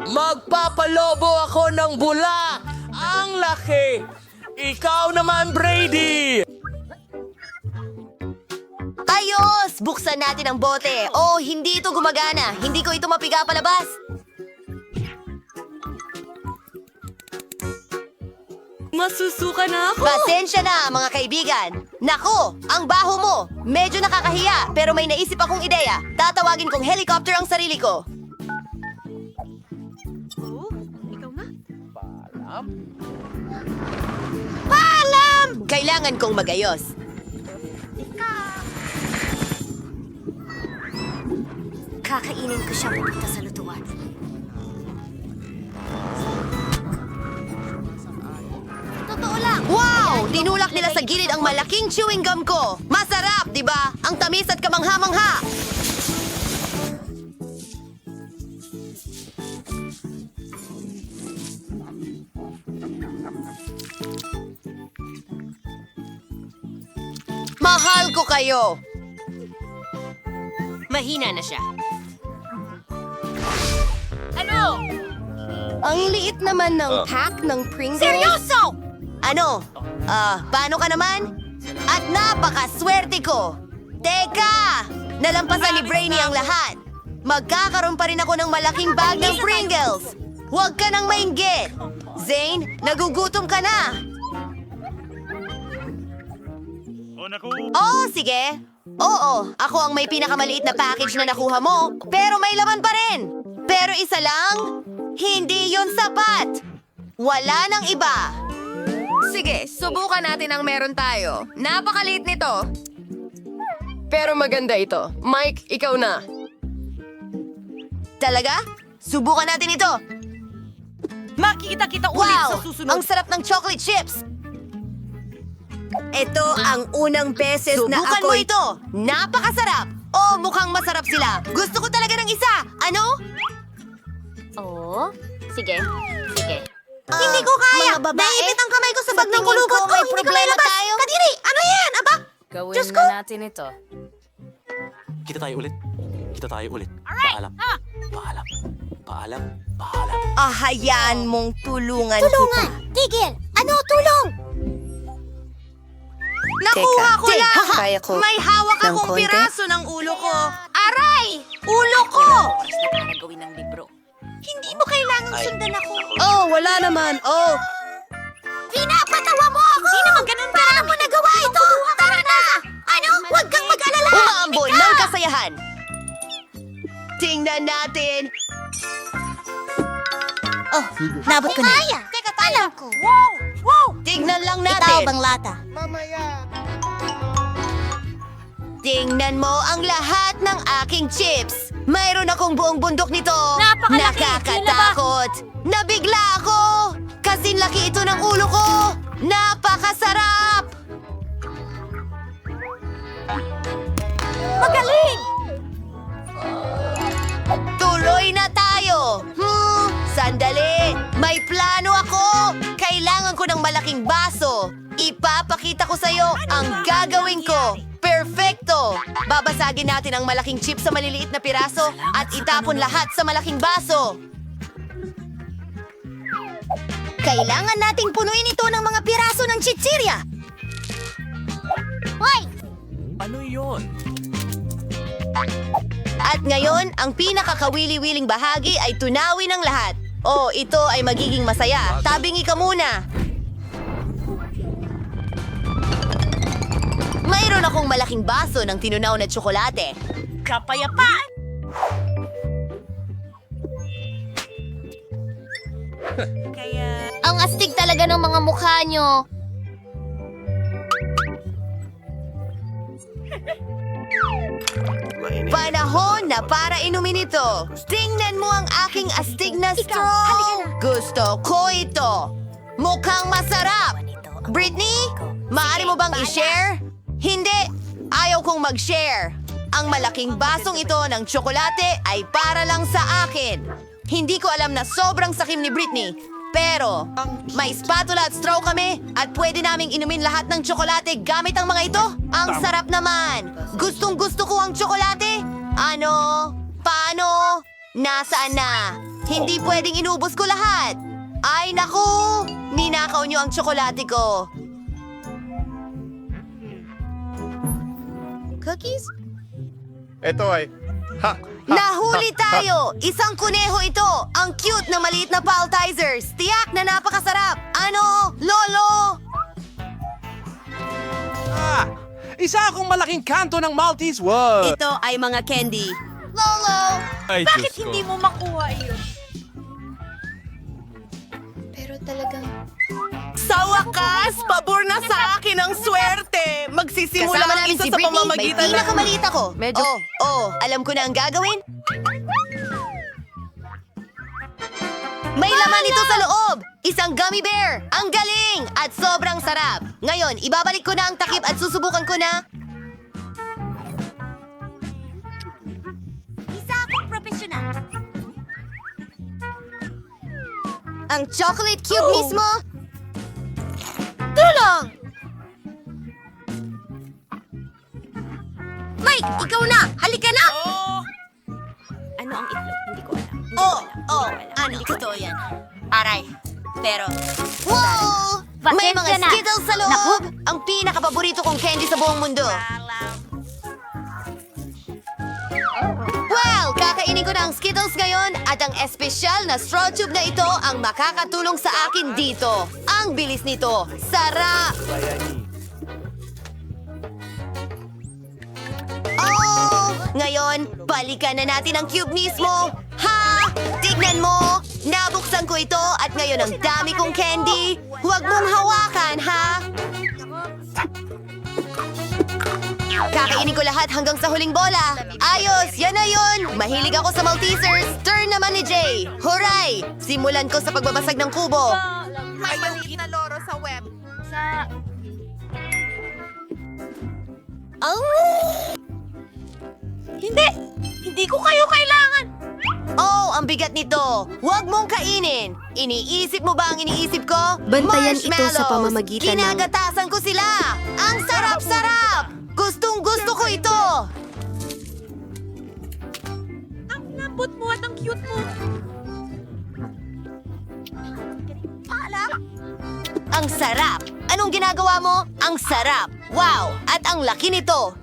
Magpapalobo ako ng bula! Ang laki! Ikaw naman, Brady! Ayos! Buksan natin ang bote. Oh, hindi ito gumagana. Hindi ko ito mapiga palabas. Masusuka na ako. Pasensya na, mga kaibigan. Nako, ang baho mo. Medyo nakakahiya, pero may naisip akong ideya. Tatawagin kong helicopter ang sarili ko. Paalam! Kailangan kong magayos. Kakainin ko siya pupunta sa lutuan. Totoo lang! Wow! Tinulak nila sa gilid ang malaking chewing gum ko. Masarap, di ba? Ang tamis at kamangha-mangha. Mahal ko kayo. Mahina na siya. Ang liit naman ng pack ng Pringles. Seryoso! Ano? Paano ka naman? At napakaswerte ko! Teka! Nalampasan ni Brainy ang lahat. Magkakaroon pa rin ako ng malaking bag ng Pringles. Huwag ka nang mainggit. Zane, nagugutom ka na. Oo, sige. Oo, ako ang may pinakamaliit na package na nakuha mo, pero may laman pa rin. Pero isa lang, hindi yon sapat. Wala nang iba. Sige, subukan natin ang meron tayo. Napakaliit nito. Pero maganda ito. Mike, ikaw na. Talaga? Subukan natin ito. Makikita kita ulit sa Wow! susunod. Ang sarap ng chocolate chips! Ito ang unang beses na Subukan ako... mo ito! Napakasarap! Oh, mukhang masarap sila! Gusto ko talaga ng isa! Ano? Oo? Sige. Sige. Hindi ko kaya! Naipit ang kamay ko sa bag ng kulubot ko! Hindi ko mailabas! Kadiri! Ano yan? Aba? Gawin Diyos ko! natin ito. Kita tayo ulit. Kita tayo ulit. Paalam. Paalam. Paalam. Paalam. Hayaan mong tulungan Tulungan! Tigil! Ano? Tulong! Nakuha ko Teka, lang! kaya ko May hawak ng akong konti? piraso ng ulo ko. Aray! Ulo ko! Hindi mo kailangang sundan ako. Oh, wala naman. Oh, Pinapatawa mo ako! Hindi naman ganun ka! Paano mo nagawa ito? Tara na! Ano? Huwag kang mag-alala! Umaambon ng kasayahan. Tingnan natin. Oh, nabot ko na. Kaya! Teka, alam ko. Tingnan lang Itaw natin. bang lata? Tingnan mo ang lahat ng aking chips. Mayroon akong buong bundok nito. Napakalaki. Nakakatakot. Nabigla ako. Kasing laki ito ng ulo ko. Napakasarap. Magaling! Tuloy na tayo. Sandali. May plano ako. Kailangan ko ng malaking baso. Ipapakita ko sa'yo ang gagawin ko. Perfecto! Babasagin natin ang malaking chip sa maliliit na piraso at itapon lahat sa malaking baso. Kailangan nating punuin ito ng mga piraso ng chichirya. Hoy! Ano yon? At ngayon, ang pinakakawili-wiling bahagi ay tunawin ng lahat. Oh, ito ay magiging masaya. Tabingi ka muna. Mayroon akong malaking baso ng tinunaw na tsokolate. Kapayapaan! Ang astig talaga ng mga mukha nyo. Panahon na para inumin ito. Tingnan mo ang aking astig na straw. Gusto ko ito. Mukhang masarap. Britney, maaari mo bang i-share? Hindi. Ayaw kong mag-share. Ang malaking basong ito ng tsokolate ay para lang sa akin. Hindi ko alam na sobrang sakim ni Britney. Pero, may spatula at straw kami at pwede naming inumin lahat ng tsokolate gamit ang mga ito. Ang sarap naman. Gustong gusto ko ang tsokolate. Ano? Paano? Nasaan na? Hindi pwedeng inubos ko lahat. Ay naku! Ninakaw niyo ang tsokolate ko. Cookies? Ito ay... Ha! Nahuli tayo! Isang kuneho ito! Ang cute na maliit na paltizers! Tiyak na napakasarap! Ano? Lolo! Isa akong malaking kanto ng Maltese World. Ito ay mga candy. Lolo! Ay, Bakit Diyos ko. hindi mo makuha iyon? Pero talagang... Sa wakas, pabor na sa akin ang swerte. Magsisimula Kasama ang namin isa si sa Britney. May pamamagitan ng... pinakamaliit ako. Medyo- Alam ko na ang gagawin. May laman ito sa loob! Isang gummy bear! Ang galing! At sobrang sarap! Ngayon, ibabalik ko na ang takip at susubukan ko na... Isa akong profesional. Ang chocolate cube mismo... Tulong! Mike, ikaw na! Halika na! Ano ang itlog? Hindi ko alam. Ano? Totoo yan. Aray. Pero... Wow! May Pasensya mga na. Skittles sa loob! Ang pinakapaborito kong candy sa buong mundo. Well, kakainin ko na ang Skittles ngayon at ang espesyal na straw tube na ito ang makakatulong sa akin dito. Ang bilis nito. Sarap! Oh! Ngayon, balikan na natin ang cube mismo. Ha! Tignan mo! Nabuksan ko ito at ngayon ang dami kong candy. Huwag mong hawakan, ha? Kakainin ko lahat hanggang sa huling bola. Ayos! Yan na yun! Mahilig ako sa Maltesers. Turn naman ni Jay. Huray! Simulan ko sa pagbabasag ng kubo. May maliit na loro sa web. Hindi ko kayo kailangan. Oh, ang bigat nito. Huwag mong kainin. Iniisip mo ba ang iniisip ko? Bantayan ito sa Marshmallows. pamamagitan ng- Ginagatasan ko sila. Ang sarap-sarap. Gustong-gusto ko ito. Ang lambot mo at ang cute mo. Ang sarap. Anong ginagawa mo? Ang sarap. Wow! At ang laki nito.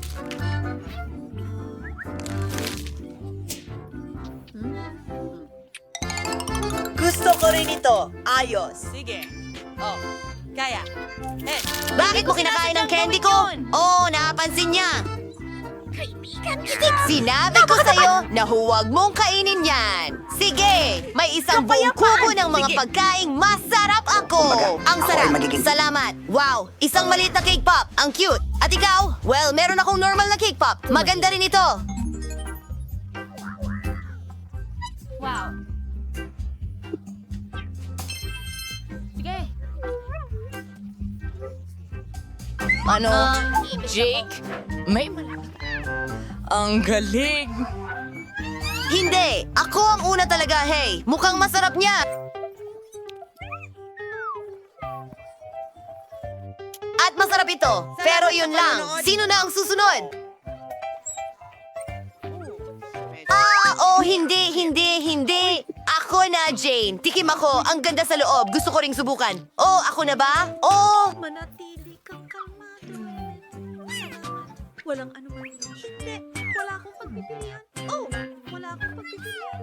Gusto ko rin ito. Ayos. Sige. Oh, kaya. Bakit mo kinakain ang candy ko? Oh, napansin niya. Kaibigan Sinabi ko sa'yo na huwag mong kainin yan. Sige, may isang buong kubo ng mga pagkaing masarap ako. Ang sarap. Salamat. Wow, isang maliit na cake pop. Ang cute. At ikaw? Well, meron akong normal na cake pop. Maganda rin ito. Ano? Jake? May Ang galing. Hindi, ako ang una talaga, hey. Mukhang masarap niya. At masarap ito. Pero yun lang. Sino na ang susunod? Oh, hindi. Ako na, Jane. Tikim ako. Ang ganda sa loob. Gusto ko ring subukan. Oh, ako na ba? Oh! Manatili kang kalmado. Walang anuman. Hindi. Wala akong pagpipilian. Oh, wala akong pagpipilian.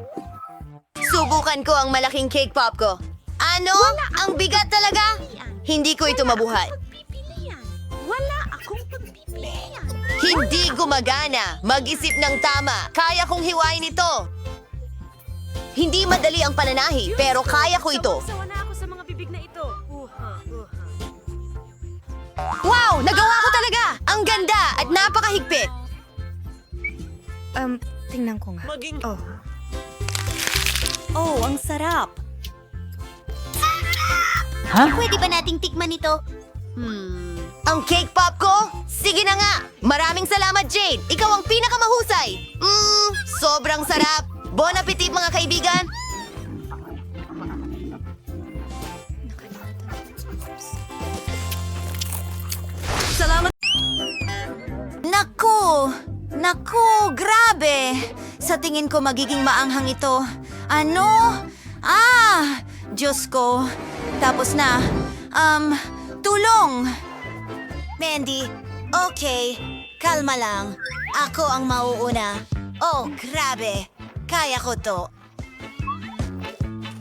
Subukan ko ang malaking cake pop ko. Ano? Ang bigat talaga? Hindi ko ito mabuhat. Pagpipilian. Wala akong pagpipilian. Hindi gumagana. Mag-isip ng tama. Kaya kong hiwain ito. Hindi madali ang pananahi, pero kaya ko ito. Sawa na ako sa mga bibig na ito. Wow! Nagawa ko talaga! Ang ganda at napakahigpit. Tingnan ko nga. Oh, ang sarap. Pwede ba nating tikman ito? Ang cake pop ko? Sige na nga! Maraming salamat, Jade! Ikaw ang pinakamahusay! Sobrang sarap! Bon appetit, mga kaibigan! Salamat. Naku, grabe. Sa tingin ko magiging maanghang ito. Ano? Diyos ko. Tapos na. Tulong. Mandy, okay. Kalma lang. Ako ang mauuna. Oh, grabe. Kaya ko to.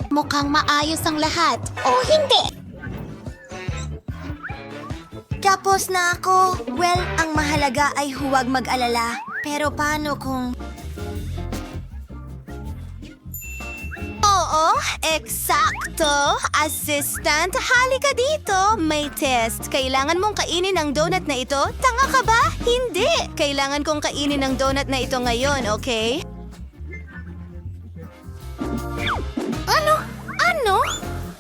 Mukhang maayos ang lahat. Oh, hindi. Tapos na ako. Well, ang mahalaga ay huwag mag-alala. Pero paano kung... Oo, eksakto. Assistant, halika dito. May test. Kailangan mong kainin ang donut na ito? Tanga ka ba? Hindi. Kailangan kong kainin ang donut na ito ngayon, okay? Ano?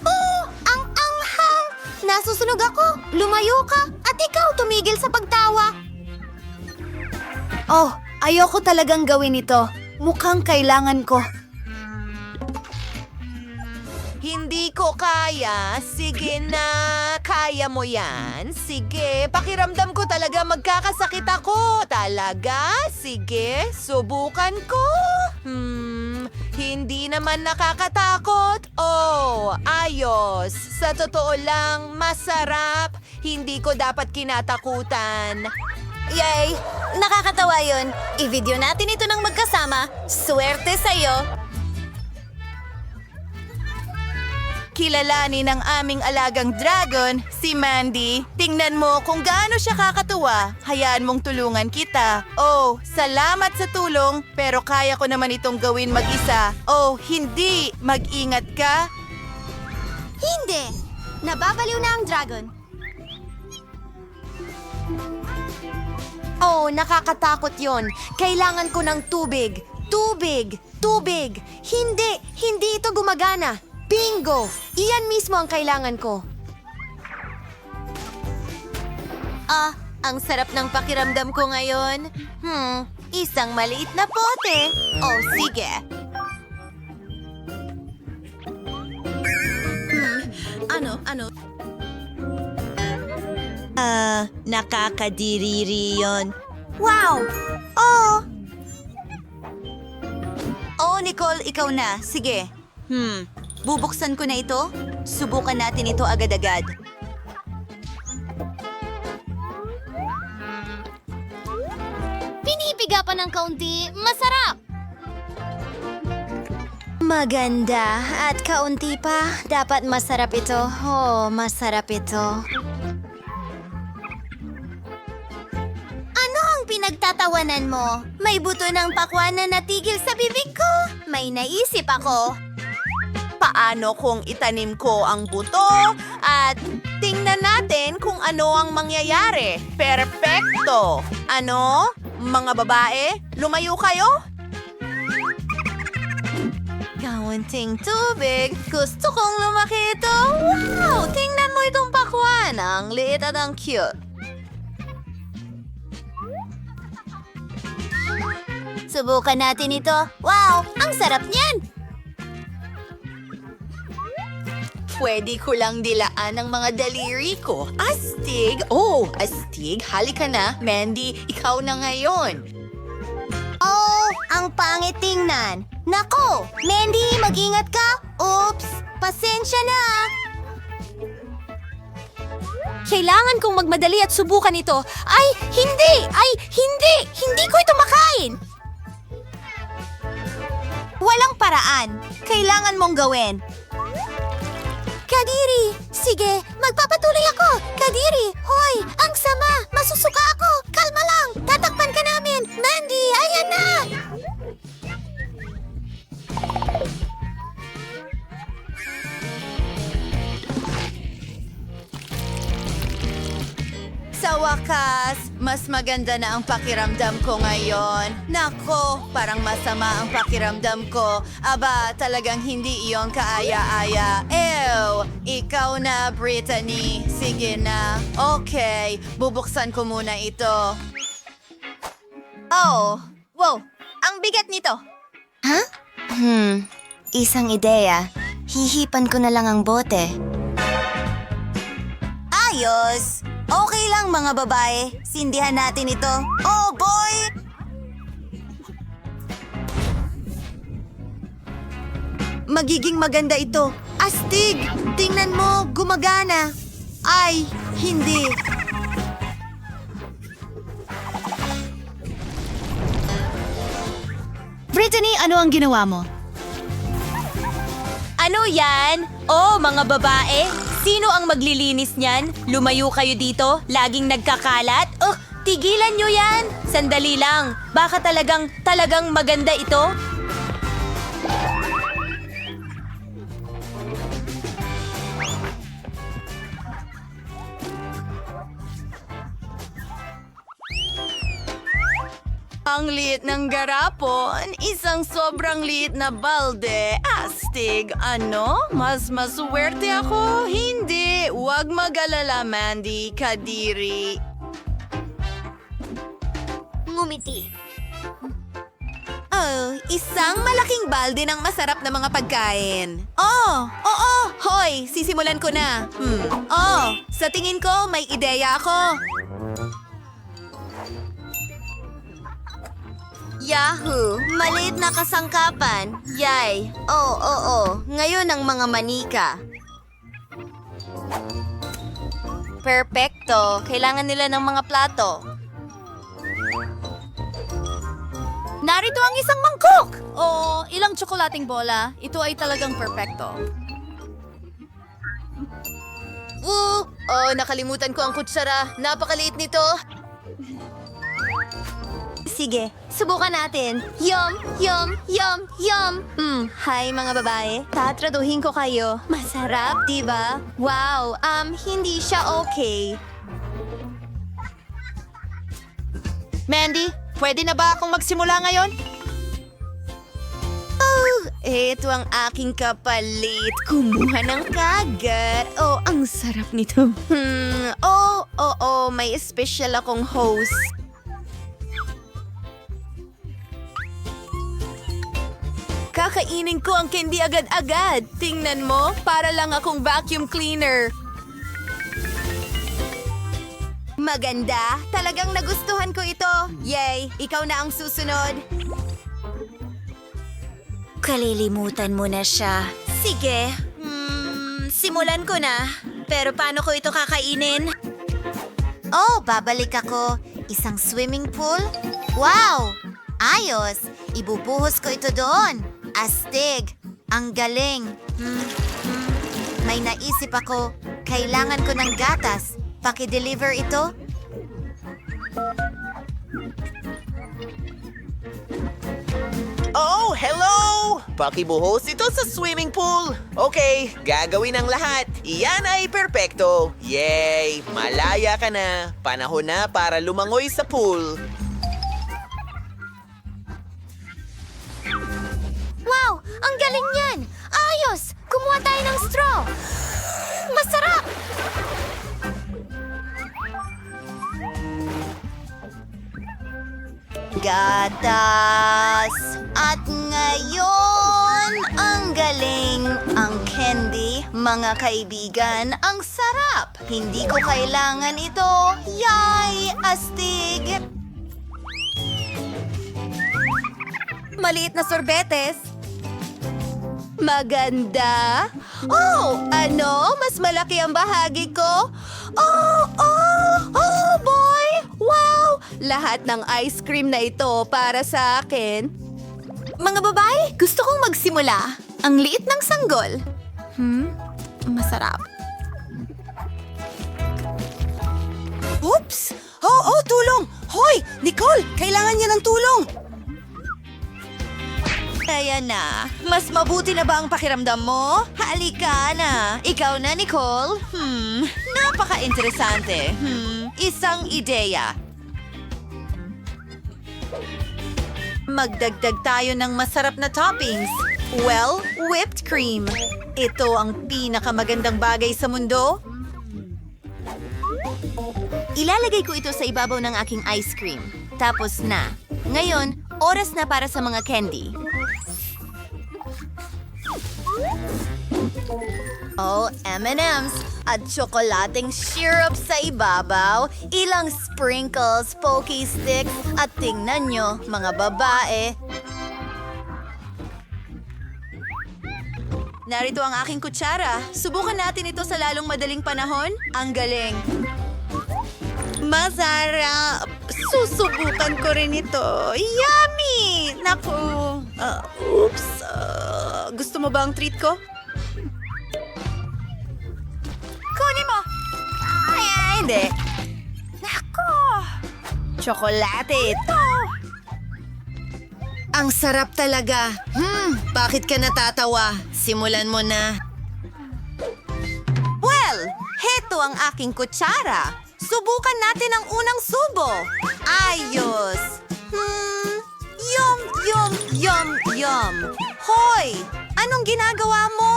Oh, ang anghang! Nasusunog ako. Lumayo ka. At ikaw tumigil sa pagtawa. Oh, ayoko talagang gawin ito. Mukhang kailangan ko. Hindi ko kaya. Sige na. Kaya mo yan. Sige. Pakiramdam ko talaga magkakasakit ako. Talaga? Sige. Subukan ko. Hindi naman nakakatakot. Oh, ayos. Sa totoo lang, masarap. Hindi ko dapat kinatakutan. Yay! Nakakatawa yun. I-video natin ito ng magkasama. Swerte sa'yo! Kilalanin ng aming alagang dragon, si Mandy. Tingnan mo kung gaano siya kakatuwa. Hayaan mong tulungan kita. Oh, salamat sa tulong, pero kaya ko naman itong gawin mag-isa. Oh, hindi. Mag-ingat ka. Hindi! Nababaliw na ang dragon. Oh, nakakatakot yon. Kailangan ko ng tubig. Tubig! Tubig! Hindi ito gumagana. Bingo! Iyan mismo ang kailangan ko. Ang sarap ng pakiramdam ko ngayon. Isang maliit na pote. Oh, sige. Ano? Nakakadiriri yon. Wow! Oh! Oh, Nicole, ikaw na. Sige. Bubuksan ko na ito. Subukan natin ito agad-agad. Pinipiga pa ng kaunti. Masarap! Maganda. At kaunti pa. Dapat masarap ito. Oh, masarap ito. Ano ang pinagtatawanan mo? May buto ng pakwan na natigil sa bibig ko. May naisip ako. Paano kung itanim ko ang buto at tingnan natin kung ano ang mangyayari? Perfecto! Ano? Mga babae, lumayo kayo? Kaunting tubig. Gusto kong lumaki ito. Wow! Tingnan mo itong pakwan. Ang liit at ang cute. Subukan natin ito. Wow! Ang sarap niyan! Pwede ko lang dilaan ang mga daliri ko. Astig! Oh, astig. Halika na. Mandy, ikaw na ngayon. Oh, ang pangit tingnan. Nako! Mandy, mag-ingat ka! Oops! Pasensya na! Kailangan kong magmadali at subukan ito. Ay, hindi! Hindi ko ito makain! Walang paraan. Kailangan mong gawin. Kadiri! Sige, magpapatuloy ako! Kadiri! Hoy! Ang sama! Masusuka ako! Kalma lang! Tatakpan ka namin! Mandy! Ayan na! Sa wakas, mas maganda na ang pakiramdam ko ngayon. Nako, parang masama ang pakiramdam ko. Aba, talagang hindi iyon kaaya-aya. Ew! Ikaw na, Brittany. Sige na. Okay, bubuksan ko muna ito. Oh! Wow! Ang bigat nito! Ha? Isang ideya. Hihipan ko na lang ang bote. Ayos! Okay lang mga babae. Sindihan natin ito. Oh boy! Magiging maganda ito. Astig! Tingnan mo, gumagana. Ay, hindi. Brittany, ano ang ginawa mo? Ano yan? Oh, mga babae, sino ang maglilinis niyan? Lumayo kayo dito, laging nagkakalat? Oh, tigilan nyo yan! Sandali lang, baka talagang maganda ito? Ang liit ng garapon, isang sobrang liit na balde. Astig, ano? Mas maswerte ako? Hindi, huwag mag-alala, Mandy, Kadiri. Ngumiti. Oh, isang malaking balde ng masarap na mga pagkain. Oh, oo, hoy, sisimulan ko na. Oh, sa tingin ko, may ideya ako. Yahoo! Maliit na kasangkapan. Yay! Oo. Ngayon ang mga manika. Perpekto. Kailangan nila ng mga plato. Narito ang isang mangkok! Oh, ilang tsokolating bola. Ito ay talagang perpekto. Oh, nakalimutan ko ang kutsara. Napakaliit nito. Sige, subukan natin. Yum! Hi mga babae. Tatraduhin ko kayo. Masarap, di ba? Wow, hindi siya okay. Mandy, pwede na ba akong magsimula ngayon? Ito ang aking kapalit. Kumuha ng kagat. Oh, ang sarap nito. May special akong host. Kakainin ko ang candy agad-agad. Tingnan mo, para lang akong vacuum cleaner. Maganda. Talagang nagustuhan ko ito. Yay! Ikaw na ang susunod. Kalilimutan mo na siya. Sige. Simulan ko na. Pero paano ko ito kakainin? Oh, babalik ako. Isang swimming pool? Wow! Ayos! Ibubuhos ko ito doon. Astig! Ang galing! May naisip ako. Kailangan ko ng gatas. Paki-deliver ito? Oh, hello! Pakibuhos ito sa swimming pool. Okay, gagawin ang lahat. Iyan ay perpekto. Yay! Malaya ka na. Panahon na para lumangoy sa pool. Wow! Ang galing niyan! Ayos! Kumuha tayo ng straw! Masarap! Gatas! At ngayon, ang galing! Ang candy, mga kaibigan, ang sarap! Hindi ko kailangan ito. Yay! Astig! Maliit na sorbetes. Maganda. Oh, ano? Mas malaki ang bahagi ko? Oh boy! Wow! Lahat ng ice cream na ito para sa akin. Mga babae, gusto kong magsimula. Ang liit ng sanggol. Masarap. Oops! Oh, tulong! Hoy! Nicole, kailangan niya ng tulong! Ayan na. Mas mabuti na ba ang pakiramdam mo? Halika na. Ikaw na, Nicole. Napaka-interesante. Isang ideya. Magdagdag tayo ng masarap na toppings. Well, whipped cream. Ito ang pinakamagandang bagay sa mundo. Ilalagay ko ito sa ibabaw ng aking ice cream. Tapos na. Ngayon, oras na para sa mga candy. Oh, M&M's at tsokolating syrup sa ibabaw, ilang sprinkles, pokey sticks, at tingnan nyo, mga babae. Narito ang aking kutsara. Subukan natin ito sa lalong madaling panahon. Ang galing. Masarap! Susubukan ko rin ito. Yummy! Naku! Oops! Gusto mo ba ang treat ko? Kunin mo! Ay, hindi. Naku! Tsokolate ito! Ang sarap talaga. Bakit ka natatawa? Simulan mo na. Well, heto ang aking kutsara. Subukan natin ang unang subo. Ayos. Yum. Hoy! Anong ginagawa mo?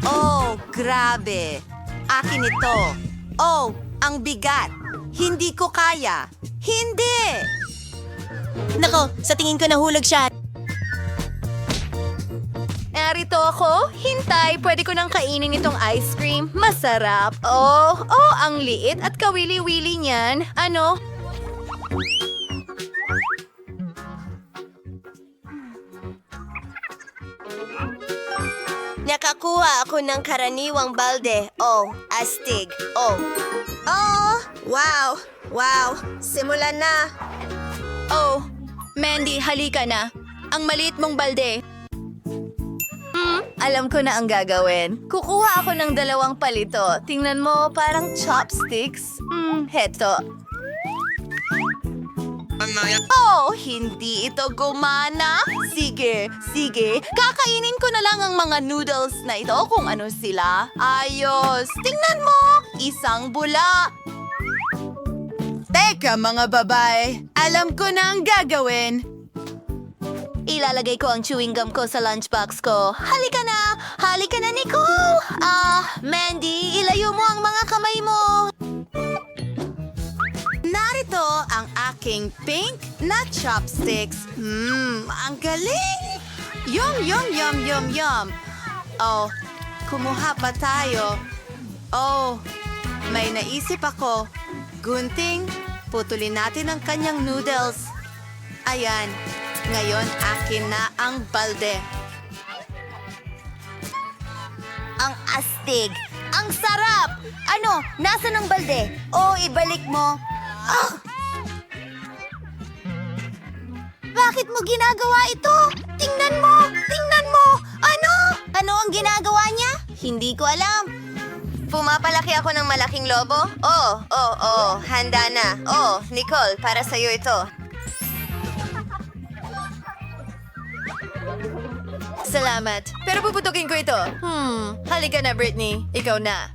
Oh, grabe. Akin ito. Oh, ang bigat. Hindi ko kaya. Hindi! Nako, sa tingin ko nahulog siya. Narito ako. Hintay, pwede ko nang kainin itong ice cream. Masarap. Oh, ang liit at kawili-wili niyan. Ano? Kukuha ako ng karaniwang balde. Oh, astig. Oh. Oh, wow. Wow, simulan na. Oh, Mandy, halika na. Ang maliit mong balde. Alam ko na ang gagawin. Kukuha ako ng 2 palito. Tingnan mo, parang chopsticks. Heto. Oh, hindi ito gumana. Sige. Kakainin ko na lang ang mga noodles na ito kung ano sila. Ayos. Tingnan mo. Isang bula. Teka, mga babae. Alam ko na ang gagawin. Ilalagay ko ang chewing gum ko sa lunchbox ko. Halika na, Nicole! Mandy, ilayo mo ang mga kamay mo. Narito ang aking pink na chopsticks. Ang galing! Yum. Oh, kumuha pa tayo. Oh, may naisip ako. Gunting, putulin natin ang kanyang noodles. Ayan. Ngayon, akin na ang balde. Ang astig. Ang sarap! Ano? Nasaan ang balde? Oh, ibalik mo. Ah! Bakit mo ginagawa ito? Tingnan mo! Ano? Ano ang ginagawa niya? Hindi ko alam. Pumapalaki ako ng malaking lobo? Oh, handa na. Oh, Nicole, para sa'yo ito. Salamat. Pero puputukin ko ito. Halika na, Britney. Ikaw na.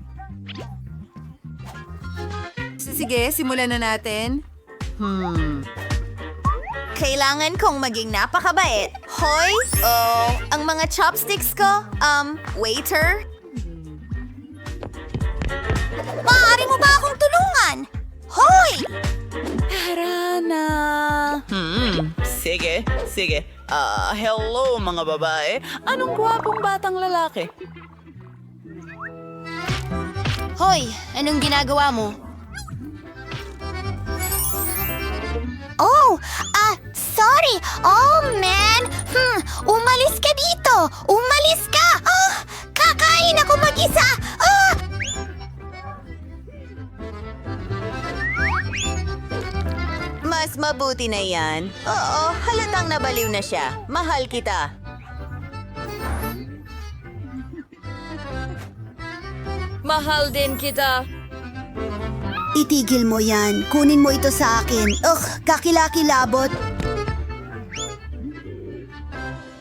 Sige, simulan na natin. Kailangan kong maging napakabait. Hoy! Oh, ang mga chopsticks ko? Waiter? Maaari mo ba akong tulungan? Hoy! Tara na. Sige. Hello mga babae. Anong gwapong batang lalaki? Hoy! Anong ginagawa mo? Oh! Sorry! Oh, man! Umalis ka dito! Umalis ka! Kakain ako mag-isa! Mas mabuti na yan. Oo, halatang nabaliw na siya. Mahal kita. Mahal din kita. Itigil mo yan. Kunin mo ito sa akin. Kakilakilabot.